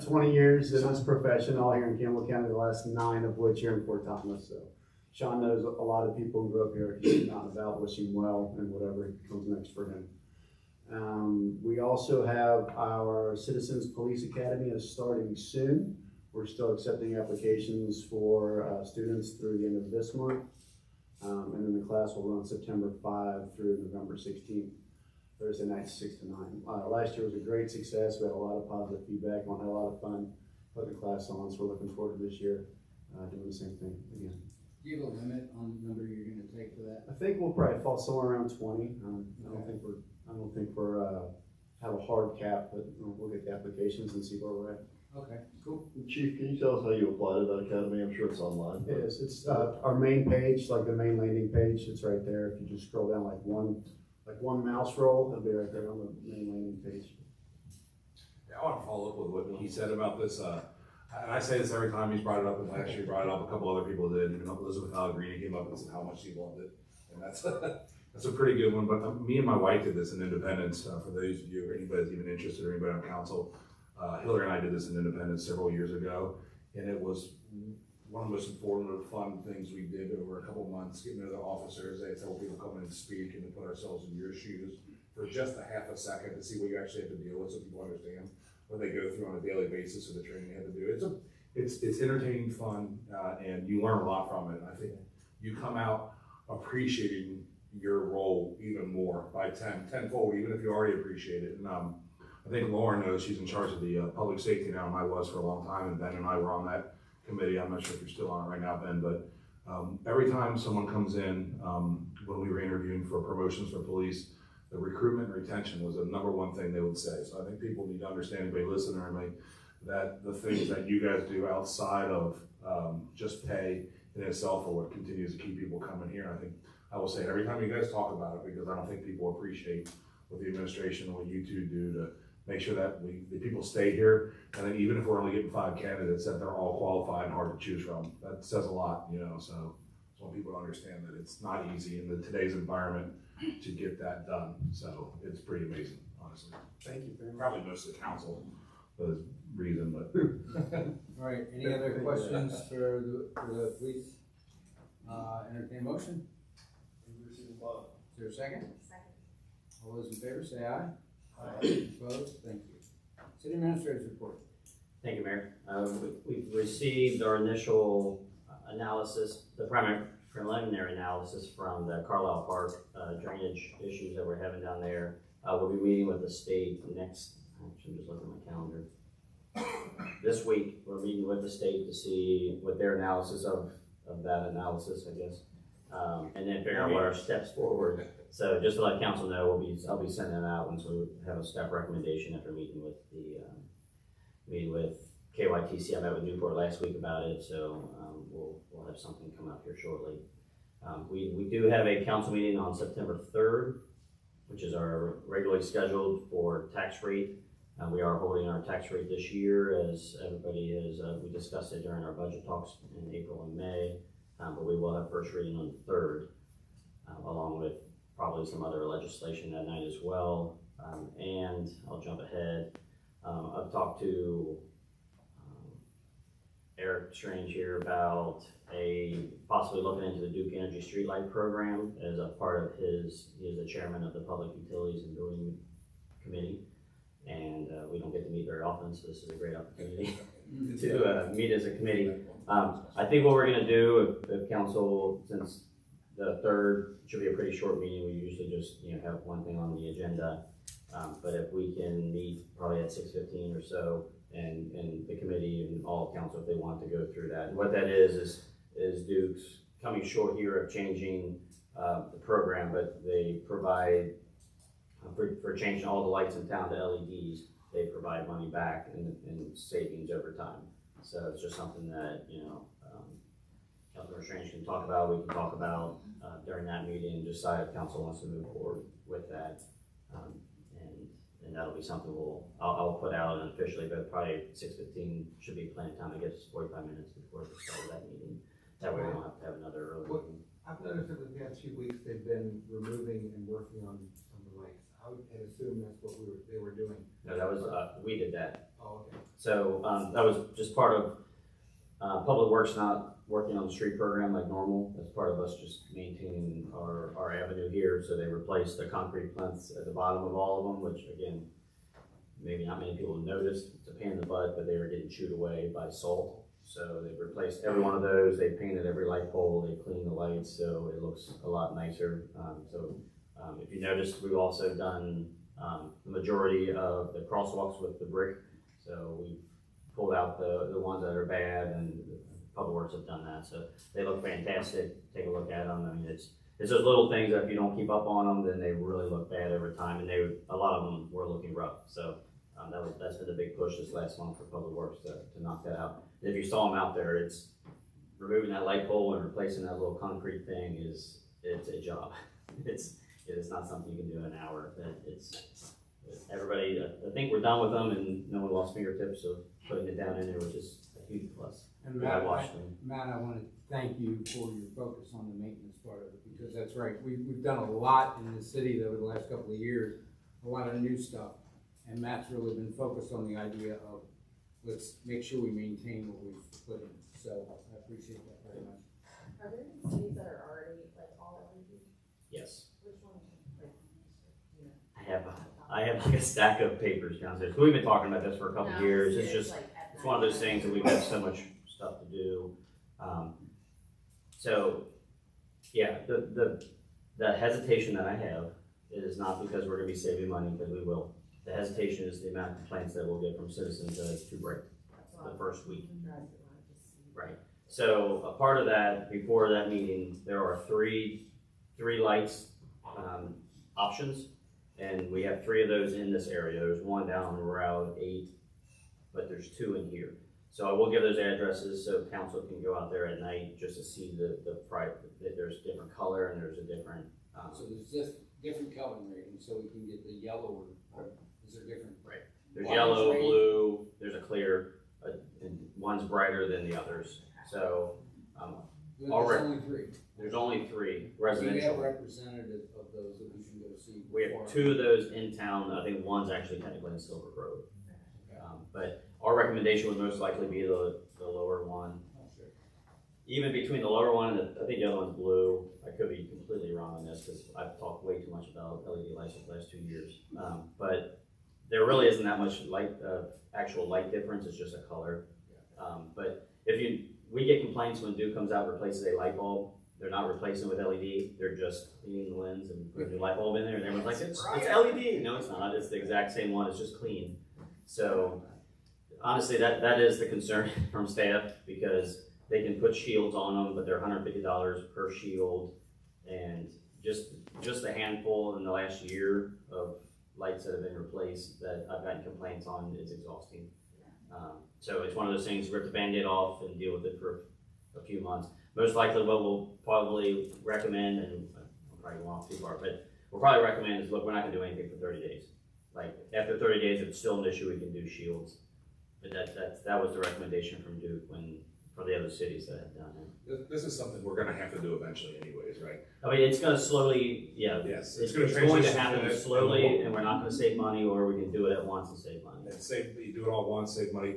20 years in this profession, all here in Campbell County, the last 9 of which here in Fort Thomas. So Sean knows a lot of people who grew up here. He's not about, wish him well and whatever comes next for him. We also have our Citizens Police Academy is starting soon. We're still accepting applications for students through the end of this month. And then the class will run September 5 through November 16th, Thursday night 6 to 9. Last year was a great success. We had a lot of positive feedback. We had a lot of fun putting the class on, so we're looking forward to this year doing the same thing again. Do you have a limit on the number you're going to take for that? I think we'll probably fall somewhere around 20. I don't think we're have a hard cap, but we'll get the applications and see where we're at. Okay, cool. Chief, can you tell us how you apply to that academy? I'm sure it's online. It is. It's our main page, like the main landing page. It's right there. If you just scroll down like one mouse roll, it'll be right there on the main landing page. Yeah, I want to follow up with what he said about this. And I say this every time he's brought it up, and last year he brought it up. A couple other people did. Even Elizabeth Pellegrini came up and said how much she loved it, and that's a pretty good one. But me and my wife did this in Independence. For those of you or anybody that's even interested or anybody on council. Hillary and I did this in Independence several years ago, and it was one of the most informative, fun things we did over a couple of months, getting to know the officers. They had several people come in and speak, and to put ourselves in your shoes for just a half a second to see what you actually have to deal with so people understand what they go through on a daily basis of the training they have to do. It's entertaining, fun, and you learn a lot from it. And I think you come out appreciating your role even more by tenfold, even if you already appreciate it. And I think Lauren knows she's in charge of the public safety now, and I was for a long time, and Ben and I were on that committee. I'm not sure if you're still on it right now, Ben, but every time someone comes in, when we were interviewing for promotions for police, the recruitment and retention was the #1 thing they would say. So I think people need to understand, anybody listening or anybody, that the things that you guys do outside of just pay in itself are what continues to keep people coming here. And I think I will say it every time you guys talk about it, because I don't think people appreciate what the administration and what you two do to make sure that the people stay here, and then even if we're only getting 5 candidates, that they're all qualified and hard to choose from. That says a lot, you know, so I want people to understand that it's not easy in today's environment to get that done. So it's pretty amazing, honestly. Thank you very much. Probably most of the council his reason, but. All right, any other questions for the police? Entertain motion? Is there a second? Second. All those in favor, say aye. Aye. Opposed? Thank you. City Administrator's report. Thank you, Mayor. We've received our initial analysis, the preliminary analysis from the Carlisle Park drainage issues that we're having down there. We'll be meeting with the state next, actually, I'm just looking at my calendar. This week, we're meeting with the state to see what their analysis of that analysis, I guess, and then figure out what our steps forward. So just to let council know, I'll be sending that out once we have a staff recommendation after meeting with KYTC. I met with Newport last week about it, so we'll have something come up here shortly. We do have a council meeting on September 3rd, which is our regularly scheduled for tax rate. We are holding our tax rate this year, as everybody is, we discussed it during our budget talks in April and May, but we will have first reading on the 3rd, along with probably some other legislation that night as well. And I'll jump ahead. I've talked to Eric Strange here about possibly looking into the Duke Energy Streetlight Program as a part of he is the chairman of the Public Utilities and Building Committee. And we don't get to meet very often, so this is a great opportunity to meet as a committee. I think what we're going to do, if council, since the 3rd should be a pretty short meeting, we usually just have one thing on the agenda. But if we can meet probably at 6:15 or so, and the committee and all council, if they want to go through that. And what that is Duke's coming short here of changing the program, but they provide for changing all the lights in town to LEDs, they provide money back in savings over time. So it's just something that, Councilor Strange can talk about, we can talk about during that meeting, and decide if council wants to move forward with that. And that'll be something I'll put out unofficially, but probably 6:15 should be plenty of time. I guess 45 minutes before the start of that meeting. That way we don't have to have another early meeting. I've noticed over the past few weeks, they've been removing and working on some of the lights. I would assume that's what they were doing. No, that was, we did that. Oh, okay. So, that was just part of, Public Works not working on the street program like normal. That's part of us just maintaining our avenue here. So they replaced the concrete plinths at the bottom of all of them, which again, maybe not many people have noticed. It's a pain in the butt, but they were getting chewed away by salt. So they replaced every one of those. They painted every light pole. They cleaned the lights, so it looks a lot nicer. If you noticed, we've also done the majority of the crosswalks with the brick. So we pulled out the ones that are bad, and Public Works have done that. So they look fantastic. Take a look at them. I mean, it's those little things that if you don't keep up on them, then they really look bad over time. And a lot of them were looking rough. So that's been the big push this last month for Public Works to knock that out. And if you saw them out there, it's removing that light pole and replacing that little concrete thing it's a job. It is not something you can do in an hour. Everybody, I think we're done with them, and no one lost fingertips of putting it down in there, which is a huge plus. And Matt, I want to thank you for your focus on the maintenance part of it, because that's right. We've done a lot in the city over the last couple of years, a lot of new stuff. And Matt's really been focused on the idea of let's make sure we maintain what we've put in. So I appreciate that very much. Are there any cities that are already like all LED? Yes. Which one? Like, I have like a stack of papers downstairs. We've been talking about this for a couple of years. It's just, it's one of those things that we've got so much stuff to do. So yeah, the hesitation that I have is not because we're gonna be saving money, because we will. The hesitation is the amount of complaints that we'll get from citizens as to break the first week. Right. So a part of that, before that meeting, there are three lights options, and we have 3 of those in this area. There's one down on Route 8, but there's 2 in here. So I will give those addresses so council can go out there at night just to see the price. There's different color and there's a different. So there's just different coloring ratings, so we can get the yellow or is there different? Right. There's yellow, blue. There's a clear, and one's brighter than the others. So There's only 3. There's only 3 residential. residential. Do you have representatives of those that we can go see? We have 2 of those in town. I think one's actually technically in Silver Grove. But our recommendation would most likely be the lower one. Even between the lower one and I think the other one's blue. I could be completely wrong on this because I've talked way too much about LED lights the last 2 years. But there really isn't that much light, actual light difference. It's just a color. But we get complaints when Duke comes out and replaces a light bulb. They're not replacing with LED. They're just cleaning the lens and putting a new light bulb in there. And everyone's like, it's LED. No, it's not. It's the exact same one. It's just clean. So honestly, that is the concern from staff because they can put shields on them, but they're $150 per shield. And just a handful in the last year of lights that have been replaced that I've gotten complaints on is exhausting. So it's one of those things, rip the Band-Aid off and deal with it for a few months. Most likely what we'll probably recommend, and I'm probably going off too far, but we'll probably recommend is, look, we're not gonna do anything for 30 days. Like, after 30 days, if it's still an issue, we can do shields. But that was the recommendation from Duke for the other cities that have done it. This is something we're gonna have to do eventually anyways, right? I mean, it's gonna slowly, Yes, it's gonna going to transition happen it, slowly, and we're not gonna save money, or we can do it at once and save money. And you do it all at once, save money,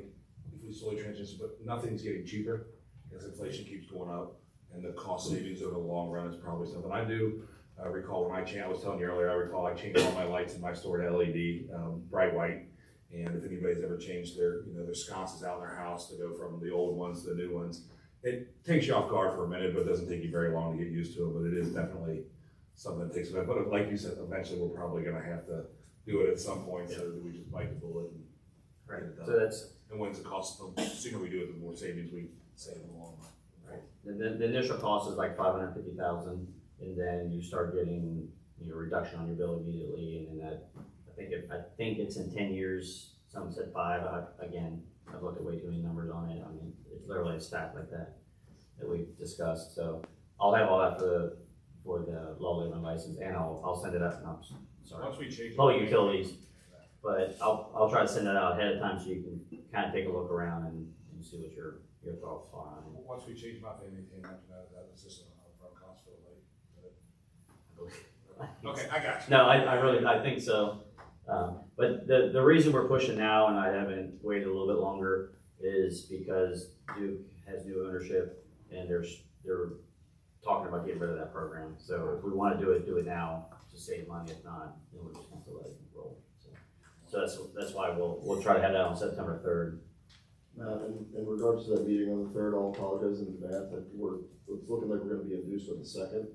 if we slowly transition, but nothing's getting cheaper as inflation keeps going up. And the cost savings over the long run is probably something I do. I recall when I was telling you earlier, I changed all my lights in my store to LED, bright white. And if anybody's ever changed their sconces out in their house to go from the old ones to the new ones, it takes you off guard for a minute, but it doesn't take you very long to get used to it. But it is definitely something that takes a minute. But like you said, eventually we're probably gonna have to do it at some point, so that we just bite the bullet and get it done. So and when's the cost? The sooner we do it, the more savings we save in the long run. Right. The initial cost is like $550,000, and then you start getting reduction on your bill immediately, and then that I think it's in 10 years. Some said 5. I've looked at way too many numbers on it. I mean, it's literally a stack like that we've discussed. So I'll have all that for the low labor license, and I'll send it out. No, sorry. Once we change public utilities, but I'll try to send that out ahead of time so you can kind of take a look around and see what your thoughts are on it. Once we change my thing, anything after that was just an upfront cost for the light. Okay, I got you. No, I think so. But the reason we're pushing now, and I haven't waited a little bit longer, is because Duke has new ownership, and they're talking about getting rid of that program. So if we want to do it now to save money. If not, then we're just going to let it roll. So that's why we'll try to have that on September 3rd. In regards to that meeting on the 3rd, I'll apologize in advance. It's looking like we're going to be induced on the 2nd.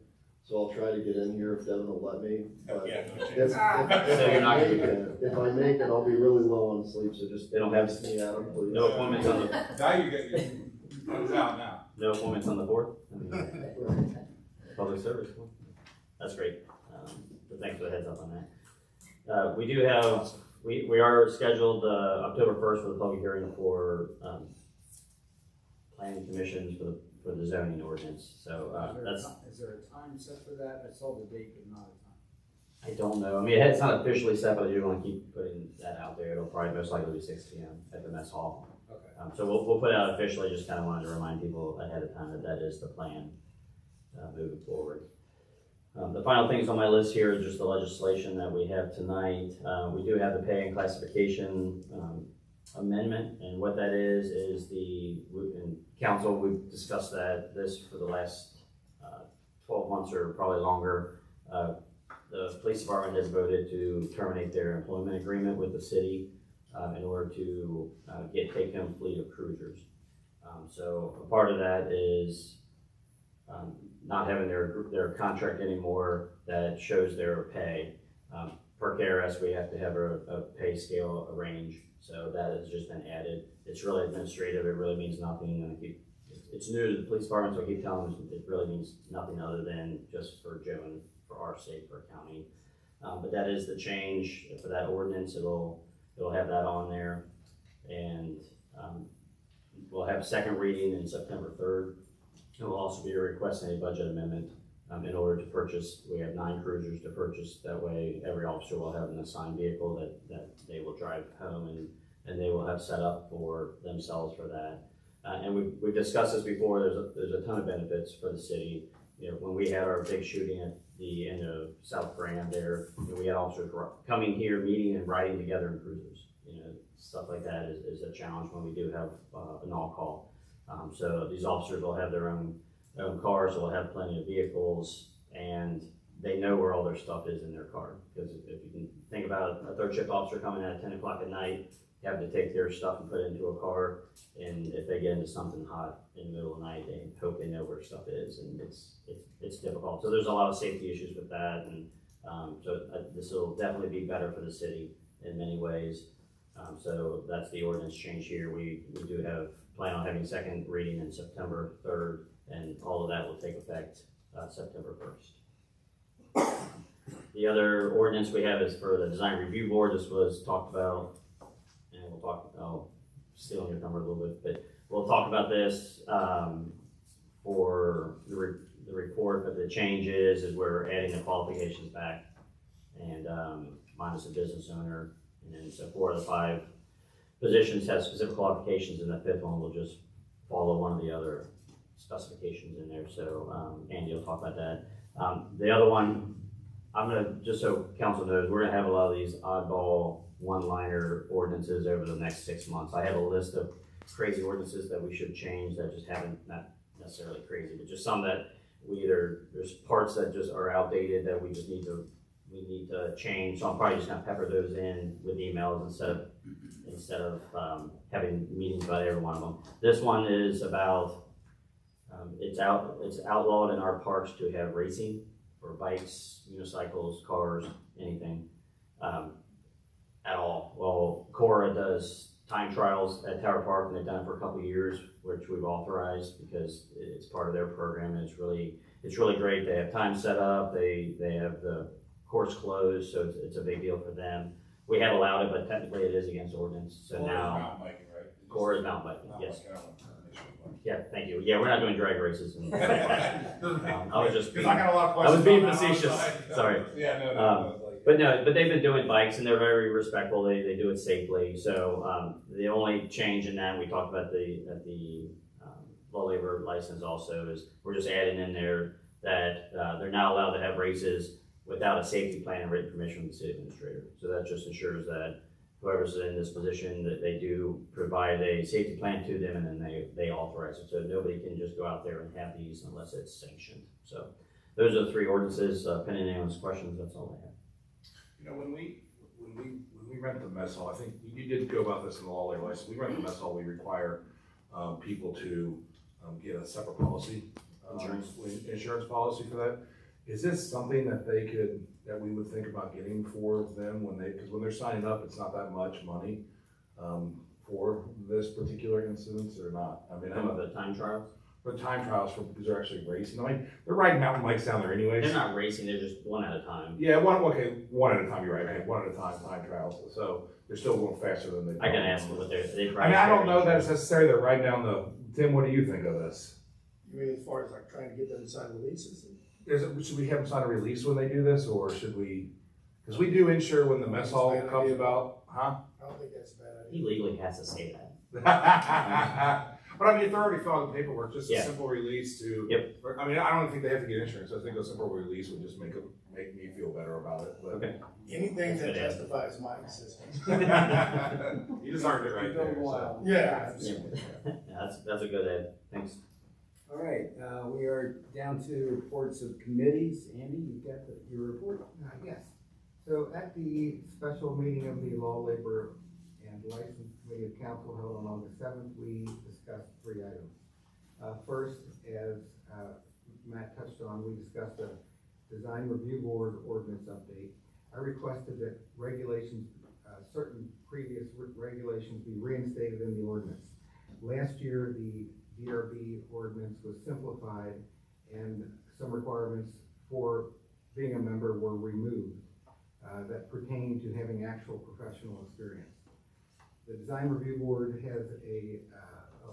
So I'll try to get in here if Devin will let me. But if I make it, I'll be really low on sleep. So just they don't have me, Adam, please. No appointments on the. Now you get it's out now. No appointments on the 4th. Public service. That's great. But thanks for the heads up on that. We do have. We are scheduled October 1st for the public hearing for planning commissions for the zoning ordinance. So is there a time set for that? I saw the date, but not a time. I don't know. I mean, it's not officially set, but I do want to keep putting that out there. It'll probably most likely be 6 p.m. at the mess hall. Okay. So we'll put it out officially. Just kind of wanted to remind people ahead of time that is the plan moving forward. The final things on my list here is just the legislation that we have tonight. We do have the pay and classification amendment, and what that is in council, we've discussed this for the last 12 months or probably longer. The police department has voted to terminate their employment agreement with the city in order to take home fleet of cruisers. So a part of that is not having their contract anymore that shows their pay. Per KRS, we have to have a pay scale, a range. So that has just been added. It's really administrative. It really means nothing. It's new to the police department, so I keep telling them it really means nothing other than just for Joe and for our state, for our county. But that is the change for that ordinance. It'll have that on there, and we'll have second reading in September 3rd. It will also be requesting a budget amendment in order to purchase. We have 9 cruisers to purchase. That way, every officer will have an assigned vehicle that they will drive home and they will have set up for themselves for that. And we've discussed this before. There's a ton of benefits for the city. When we had our big shooting at the end of South Grand there, we had officers coming here, meeting and riding together in cruisers. stuff like that is a challenge when we do have an all-call. So these officers will have their own cars, will have plenty of vehicles, and they know where all their stuff is in their car. Because if you can think about a third shift officer coming in at 10 o'clock at night, having to take their stuff and put it into a car, and if they get into something hot in the middle of the night, they hope they know where stuff is, and it's difficult. So there's a lot of safety issues with that, and this will definitely be better for the city in many ways. So that's the ordinance change here. We do plan on having second reading in September 3rd, and all of that will take effect September 1st. The other ordinance we have is for the design review board. This was talked about, and we'll talk, stealing your number a little bit, but we'll talk about this for the report, but the change is we're adding the qualifications back, and minus a business owner. And so 4 of the 5 positions have specific qualifications, and the 5th one will just follow one of the other specifications in there. So Andy will talk about that. The other one, I'm gonna, just so council knows, we're gonna have a lot of these oddball one-liner ordinances over the next 6 months. I have a list of crazy ordinances that we should change that just haven't, not necessarily crazy, but just some that there's parts that just are outdated that we need to change. So I'm probably just gonna pepper those in with emails instead of having meetings about every one of them. This one is about, it's outlawed in our parks to have racing for bikes, unicycles, cars, anything at all. Well, Cora does time trials at Tower Park, and they've done it for a couple of years, which we've authorized because it's part of their program, and it's really great. They have time set up, they have the course closed, so it's a big deal for them. We have allowed it, but technically it is against ordinance. So now, Cora is mountain biking, yes. Yeah, thank you. Yeah, we're not doing drag races. And, I was just being, I got a lot of questions. I was being facetious. Sorry. Yeah, no. But they've been doing bikes, and they're very respectful. They do it safely. So the only change in that, we talked about the low labor license also, is we're just adding in there that they're not allowed to have races without a safety plan and written permission from the city administrator. So that just ensures that whoever's in this position, that they do provide a safety plan to them, and then they authorize it. So nobody can just go out there and have these unless it's sanctioned. So those are the 3 ordinances. Pending anyone's questions, that's all I have. When we rent the mess hall, I think you did go about this in the law labor license. We rent the mess hall, we require people to get a separate policy, insurance policy for that. Is this something that we would think about getting for them because when they're signing up, it's not that much money for this particular instance, or not? I mean, Some of the time trials? The time trials because they're actually racing. I mean, they're riding mountain bikes down there anyways. They're not racing, they're just one at a time. Yeah, one at a time, you're right, okay, one at a time, time trials. So they're still going faster than they. I can ask them what they I mean, I don't know that it's necessary they're riding down Tim, what do you think of this? You mean as far as like trying to get them to sign releases? Should we have them sign a release when they do this, or should we, because we do insure when the mess hall comes about, huh? I don't think that's a bad idea. He legally has to say that. But I mean, if they're already filling the paperwork, just a simple release to. Yep. I mean, I don't think they have to get insurance. I think a simple release would just make me feel better about it. But okay. Anything that justifies my existence. You just earned it right there. So. Yeah. That's a good ad. Thanks. All right, we are down to reports of committees. Andy, you've got your report? Yes. So at the special meeting of the Law, Labor, and License Committee of Council held on August 7th, we discussed 3 items. First, as Matt touched on, we discussed a design review board ordinance update. I requested that regulations, certain previous regulations be reinstated in the ordinance. Last year, the DRB ordinance was simplified and some requirements for being a member were removed that pertain to having actual professional experience. The Design Review Board has a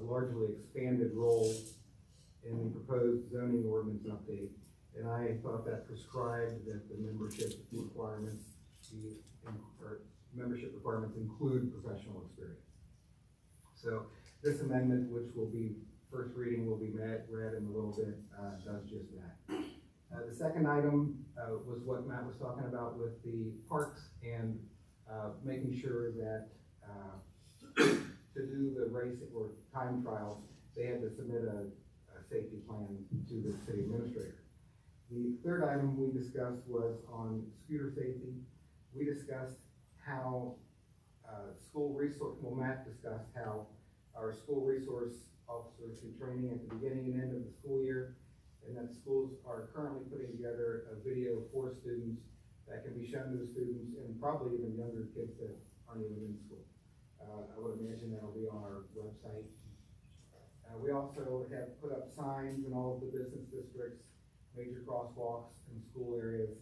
largely expanded role in the proposed zoning ordinance update, and I thought that prescribed that the membership requirements include professional experience. So this amendment, which will be first reading, will be read in a little bit, does just that. The second item was what Matt was talking about with the parks and making sure that to do the race or time trials, they had to submit a safety plan to the city administrator. The third item we discussed was on scooter safety. We discussed how Matt discussed how our school resource officers do training at the beginning and end of the school year, and that schools are currently putting together a video for students that can be shown to the students and probably even younger kids that aren't even in school. I would imagine that'll be on our website. We also have put up signs in all of the business districts, major crosswalks, and school areas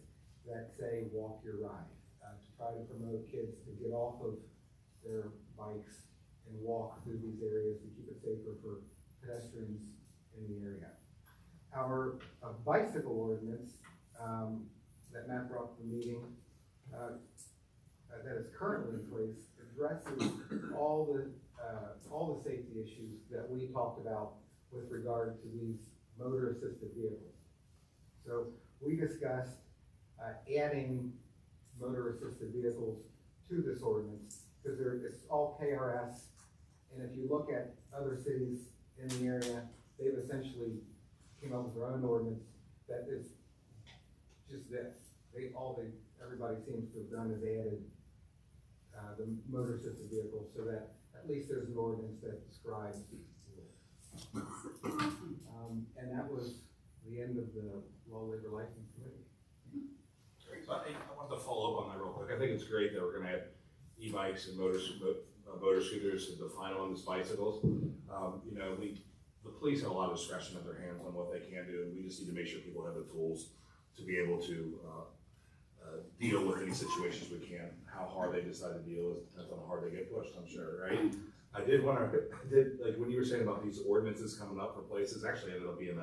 that say "Walk Your Ride," to try to promote kids to get off of their bikes and walk through these areas to keep it safer for pedestrians in the area. Our bicycle ordinance that Matt brought to the meeting that is currently in place addresses all the safety issues that we talked about with regard to these motor-assisted vehicles. So we discussed adding motor-assisted vehicles to this ordinance because it's all KRS, and if you look at other cities in the area, they've essentially came up with their own ordinance that is just this. Everybody seems to have done is added the motor-assisted vehicles so that at least there's an ordinance that describes and that was the end of the Law Labor License Committee. Great. So I want to follow up on that real quick. I think it's great that we're going to add e-bikes and motor scooters to define them as bicycles. You know, the police have a lot of discretion at their hands on what they can do, and we just need to make sure people have the tools to be able to deal with any situations we can. How hard they decide to deal depends on how hard they get pushed, I'm sure, right? I did like when you were saying about these ordinances coming up for places, actually ended up being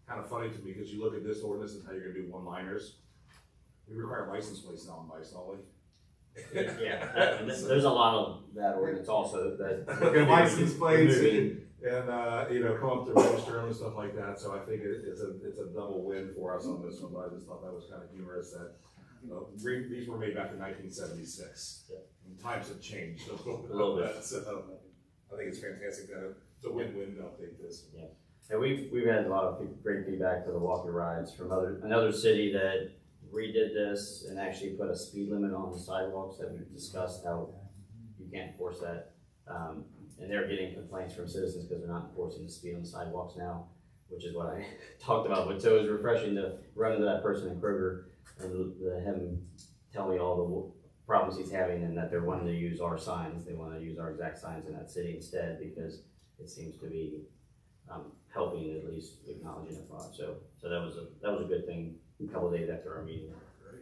kind of funny to me because you look at this ordinance and how you're gonna do one-liners. We require license plates now on bikes, don't we? Yeah, there's a lot of that ordinance also that. License plates and you know, come up to register them and stuff like that. So I think it's a double win for us on this one. But I just thought that was kind of humorous that these were made back in 1976. Yeah. And times have changed a little bit. So I think it's fantastic that it's a win-win to update this. Yeah, and we've had a lot of great feedback to the Walk Your Rides from another city that redid this and actually put a speed limit on the sidewalks that we discussed how you can't enforce that. And they're getting complaints from citizens because they're not enforcing the speed on the sidewalks now, which is what I talked about. But so it was refreshing to run into that person in Kroger and him tell me all the problems he's having and that they're wanting to use our signs. They want to use our exact signs in that city instead because it seems to be helping at least acknowledging the fraud. So that was a good thing a couple of days after our meeting.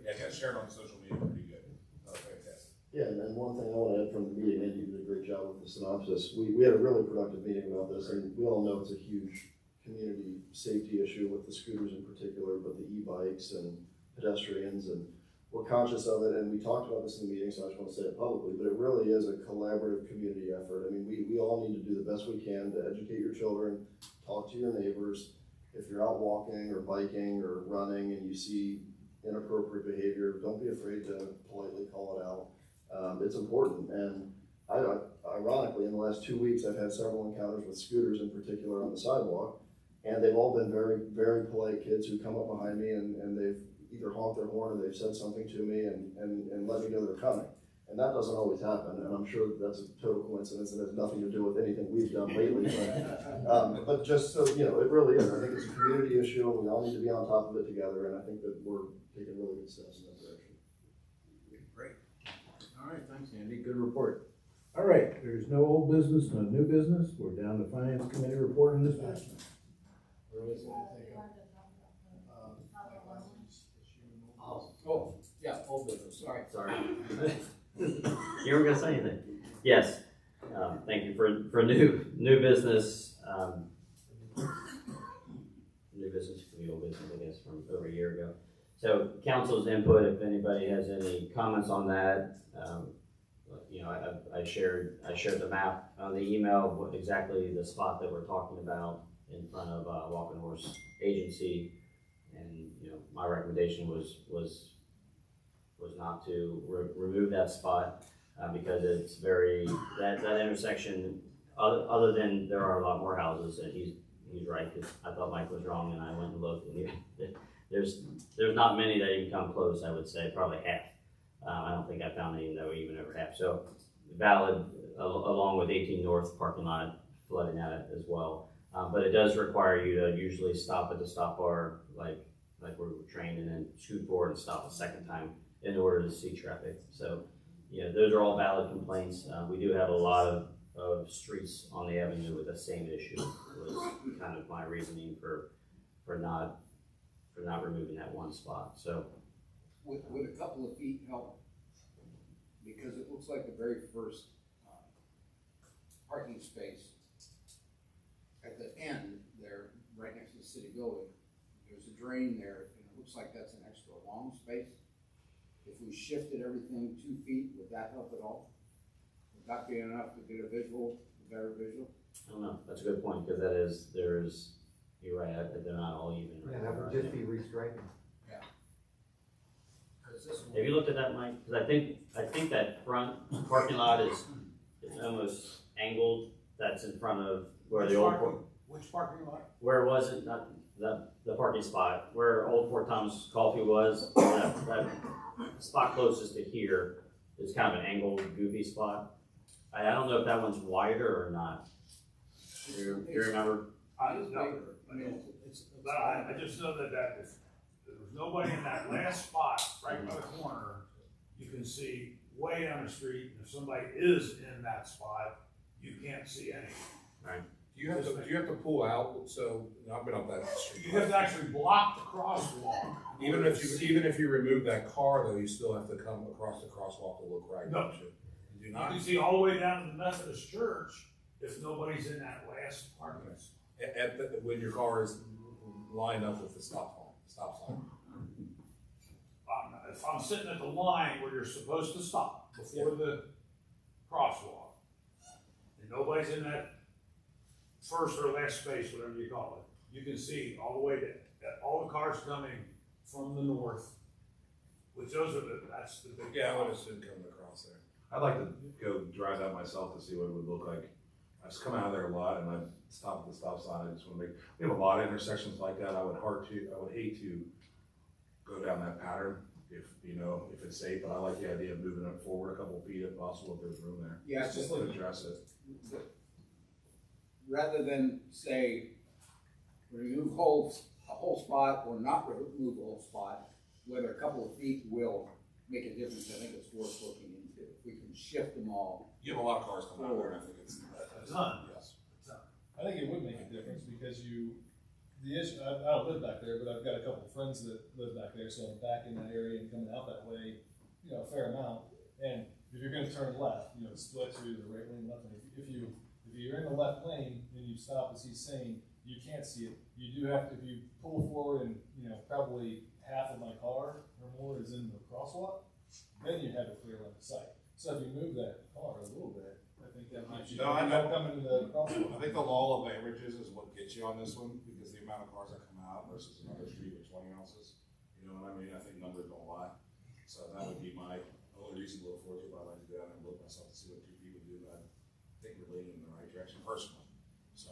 Yeah, I got shared on social media pretty good. Fantastic. Yeah, and one thing I want to add from the meeting, Andy did a great job with the synopsis. We had a really productive meeting about this, and we all know it's a huge community safety issue with the scooters in particular, but the e-bikes and pedestrians, and we're conscious of it, and we talked about this in the meeting, so I just want to say it publicly, but it really is a collaborative community effort. I mean, we all need to do the best we can to educate your children, talk to your neighbors. If you're out walking or biking or running and you see inappropriate behavior, don't be afraid to politely call it out. It's important, and ironically, in the last 2 weeks, I've had several encounters with scooters in particular on the sidewalk, and they've all been very, very polite kids who come up behind me and they've either honked their horn or they've said something to me and let me know they're coming. And that doesn't always happen, and I'm sure that's a total coincidence and has nothing to do with anything we've done lately. But just so, you know, it really is. I think it's a community issue, and we all need to be on top of it together, and I think that we're taking really good steps in that direction. Great. All right, thanks, Andy. Good report. All right, there's no old business, no new business. We're down to Finance Committee report and discussion. Oh, yeah, old business, sorry. You weren't gonna say anything. Yes, thank you for new business. New business for the old business, I guess, from over a year ago. So council's input, if anybody has any comments on that, you know, I shared the map on the email, what exactly the spot that we're talking about in front of Walking Horse Agency, and you know, my recommendation was not to remove that spot. because it's very, that intersection, other than there are a lot more houses, and he's right, because I thought Mike was wrong, and I went and looked, and there's not many that even come close, I would say, probably half. I don't think I found any that were even over half, so valid, along with 18 North parking lot flooding out as well. But it does require you to usually stop at the stop bar, like we're trained, and then scoot forward and stop a second time in order to see traffic. So, those are all valid complaints. We do have a lot of streets on the avenue with the same issue. Was kind of my reasoning for not removing that one spot. So, Would a couple of feet help? Because it looks like the very first parking space at the end there, right next to the city building, there's a drain there, and it looks like that's an extra long space. If we shifted everything 2 feet, would that help at all? Would that be enough to get a better visual? I don't know. That's a good point, because you're right, they're not all even. Yeah, that would just be restriping. Yeah. Have you looked at that, Mike? Because I think that front parking lot is almost angled. That's in front of where the old Which parking lot? where was it? Not the parking spot where old Fort Thomas Coffee was. That spot closest to here is kind of an angled, goofy spot. I don't know if that one's wider or not. You remember? I just know. I just know that if there was nobody in that last spot, right by the corner, you can see way down the street. And if somebody is in that spot, you can't see anything. Right. Do you have to pull out? So I've been up that street. You have to actually block the crosswalk. Even if you remove that car, though, you still have to come across the crosswalk to look right. No. You do You not. can see all the way down to the Methodist church if nobody's in that last parking spot. When your car is lined up with the stop sign. If I'm sitting at the line where you're supposed to stop before the crosswalk, and nobody's in that first or last space, whatever you call it, you can see all the way that all the cars coming from the north, which that's the big. Yeah, I would assume coming across there. I'd like to go drive that myself to see what it would look like. I've just come out of there a lot, and I've stopped at the stop sign. I just want to we have a lot of intersections like that. I would hate to go down that pattern if it's safe, but I like the idea of moving it forward a couple feet if possible, if there's room there. Yeah, it's just to like address it. Rather than say remove a whole spot or not remove a whole spot, whether a couple of feet will make a difference, I think it's worth looking into. If we can shift them all. You have a lot of cars coming out there, and I think it's done. Yes. I think it would make a difference because the issue, I don't live back there, but I've got a couple of friends that live back there, so I'm back in that area and coming out that way, a fair amount. And if you're gonna turn left, the split to the right lane, left lane. If you're in the left lane and you stop, as he's saying, you can't see it. You do have to, if you pull forward and, probably half of my car or more is in the crosswalk, then you have a clear line of sight. So if you move that car a little bit, I think that gives you, No, I don't come into the crosswalk. I think the law of averages is what gets you on this one, because the amount of cars that come out versus another street with 20 ounces. You know what I mean? I think numbers don't lie. So that would be my only reason to look forward to it. I'd like to go down and look myself to see what 2 people do, but I think we're leaning in the right direction personally. So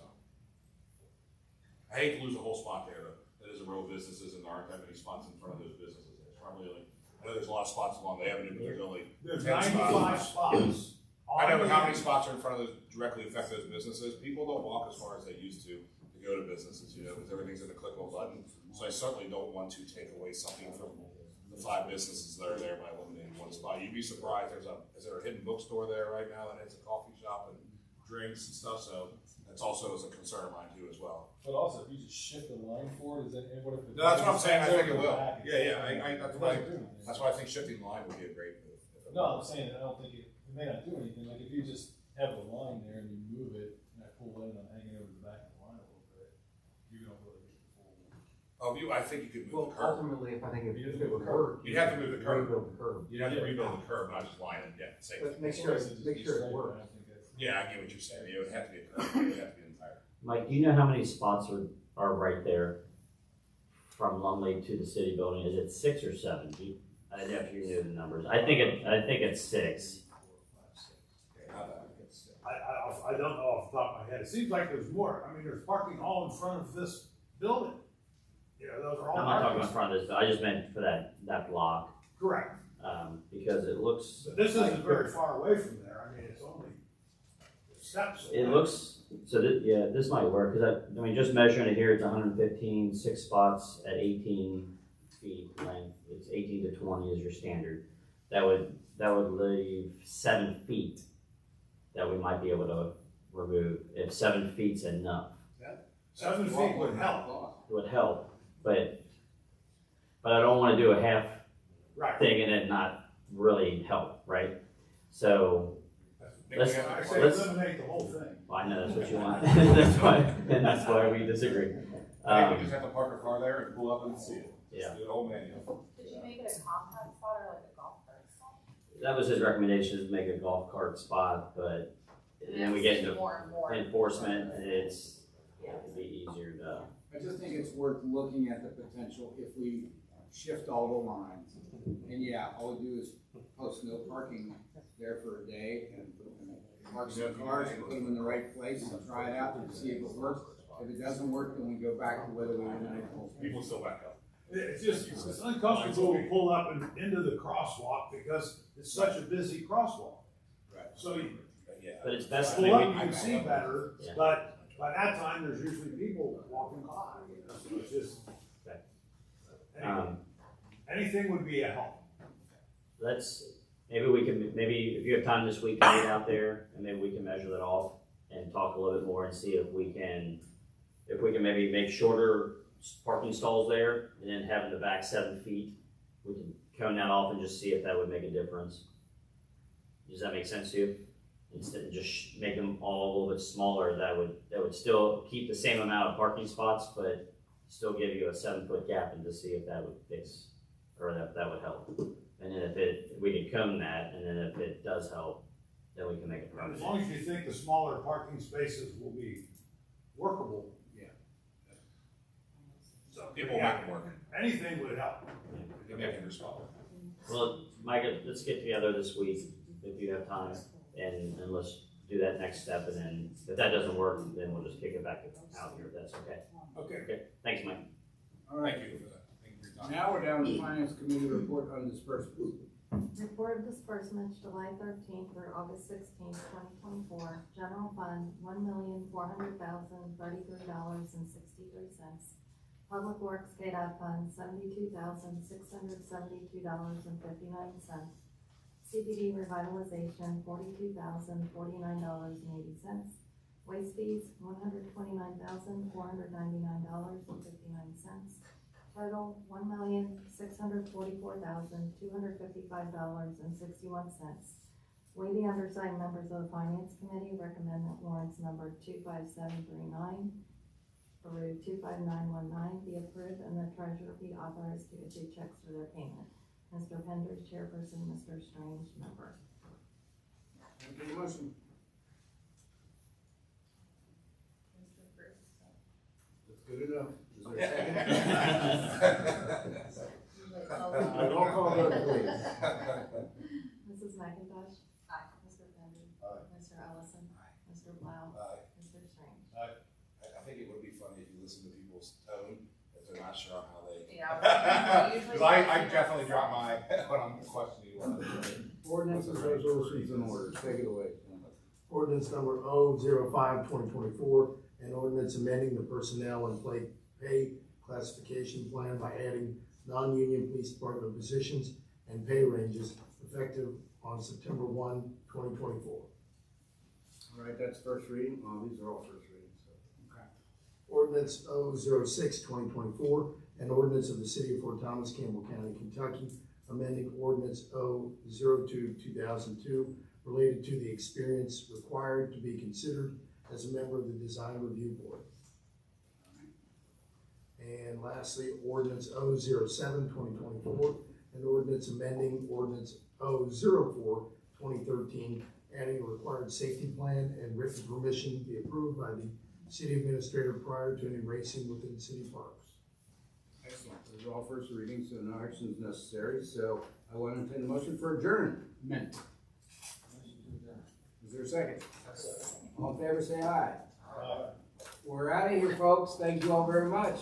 I hate to lose a whole spot there, though. That is a row of businesses, and there aren't that many spots in front of those businesses. There's probably I know there's a lot of spots along the avenue, but there's only 95 spots. I know, but how many spots are in front of those directly affect those businesses? People don't walk as far as they used to go to businesses, because everything's in a click of a button. So I certainly don't want to take away something from the 5 businesses that are there by eliminating one spot. You'd be surprised. Is there a hidden bookstore there right now that has a coffee shop and drinks and stuff? So that's also a concern of mine too as well. But also, if you just shift the line forward, what if? No, that's what I'm saying. I think it will. Back, That's why I think shifting the line would be a great move. No, I'm saying I don't think it may not do anything. Like if you just have a line there and you move it, and I pull in, I'm hanging over the back of the line a little bit. You don't really get the full. I think you could move the curb. Ultimately, if it would work, You'd have to move the curb. rebuild the curb. You'd have to rebuild the curb, not just line it. Yeah, same. But make sure it works. Yeah, I get what you're saying. It would have to be a curb. It would have to be entire. Mike, do you know how many spots are right there from Lumley to the city building? Is it 6 or 7? I don't know if you knew the numbers. I think it's 6. I don't know off the top of my head. It seems like there's more. I mean, there's parking all in front of this building. You know, those are all. I'm not talking parking about front of this, but I just meant for that block, Correct. because it looks. But this isn't very far away from there. I mean, it's only steps away. It looks, so yeah, this might work, because I mean, just measuring it here, it's 115, 6 spots at 18 feet length. It's 18 to 20 is your standard. That would leave 7 feet that we might be able to remove, if 7 feet's enough. 7 feet would help. It would help, but I don't want to do a half Right. thing and it not really help, right? So I say eliminate the whole thing. Well, I know that's what you want. that's why we disagree. You just have to park a car there and pull up and see it. Yeah. Do it all manual. Did you make it a compact spot or like a golf cart spot? That was his recommendation, is make a golf cart spot, but then we get into More and more. enforcement, and it'd be easier to. I just think it's worth looking at the potential if we shift all the lines. And yeah, all we do is post no parking there for a day and park some cars and put them in the right place and try it out and see if it works. If it doesn't work, then we go back to whether we eliminate the whole thing. People still back up. It's just, it's uncomfortable to pull up and into the crosswalk because it's such a busy crosswalk. Right. So you But it's best pull up, maybe. you can see better, Yeah. but by that time, there's usually people walking by, you know, so it's just. Anything would be a help. Maybe if you have time this week to get out there, and maybe we can measure that off and talk a little bit more and see if we can maybe make shorter parking stalls there, and then having the back 7 feet, we can cone that off and just see if that would make a difference. Does that make sense to you? Instead of just make them all a little bit smaller, that would still keep the same amount of parking spots, but still give you a 7-foot gap, and to see if that would fix, or that would help. And then if we can cone that, and then if it does help, then we can make it As permanent. long as you think the smaller parking spaces will be workable. Yeah. So People make it work. anything would help. They make it respond. Well, Micah, let's get together this week, if you have time, and let's do that next step, and then if that doesn't work, then we'll just kick it back out here, if that's okay. Okay. Thanks, Mike. All right. Thank you for that. Thank you for your time. Now we're down to Finance Committee report on disbursements. Report of disbursements, July 13th through August 16th, 2024. General fund, $1,400,033.63. Public Works KDOT fund, $72,672.59. CBD revitalization, $42,049.80. Waste fees, $129,499.59. Total, $1,644,255.61. We, the undersigned members of the Finance Committee, recommend that warrants number 25739 through 25919 be approved and the treasurer be authorized to issue checks for their payment. Mr. Penders, chairperson, Mr. Strange, member. Entertain a motion. That's good enough. Is there a second? Roll call vote, please. Mrs. McIntosh? Aye. Mr. Penders? Aye. Mr. Ellison? Mr. Blau? Aye. Mr. Strange? I think it would be funny if you listen to people's tone, if they're not sure how they. Yeah, usually- Because I definitely drop my, when I'm questioning one. Ordinances, resolutions, and orders, take it away. Ordinance number 005-2024, an ordinance amending the personnel and pay classification plan by adding non-union police department positions and pay ranges effective on September 1, 2024. All right, that's first reading. These are all first readings, so. Okay. Ordinance 006-2024, an ordinance of the City of Fort Thomas, Campbell County, Kentucky, amending ordinance 002-2002 related to the experience required to be considered as a member of the Design Review Board. And lastly, ordinance 007-2024, an ordinance amending ordinance 004-2013, adding a required safety plan and written permission be approved by the city administrator prior to any racing within city parks. Excellent. Those are all first readings, so no action is necessary. So I want to entertain a motion for adjournment. Is there a second? All in favor, say aye. We're out of here, folks. Thank you all very much.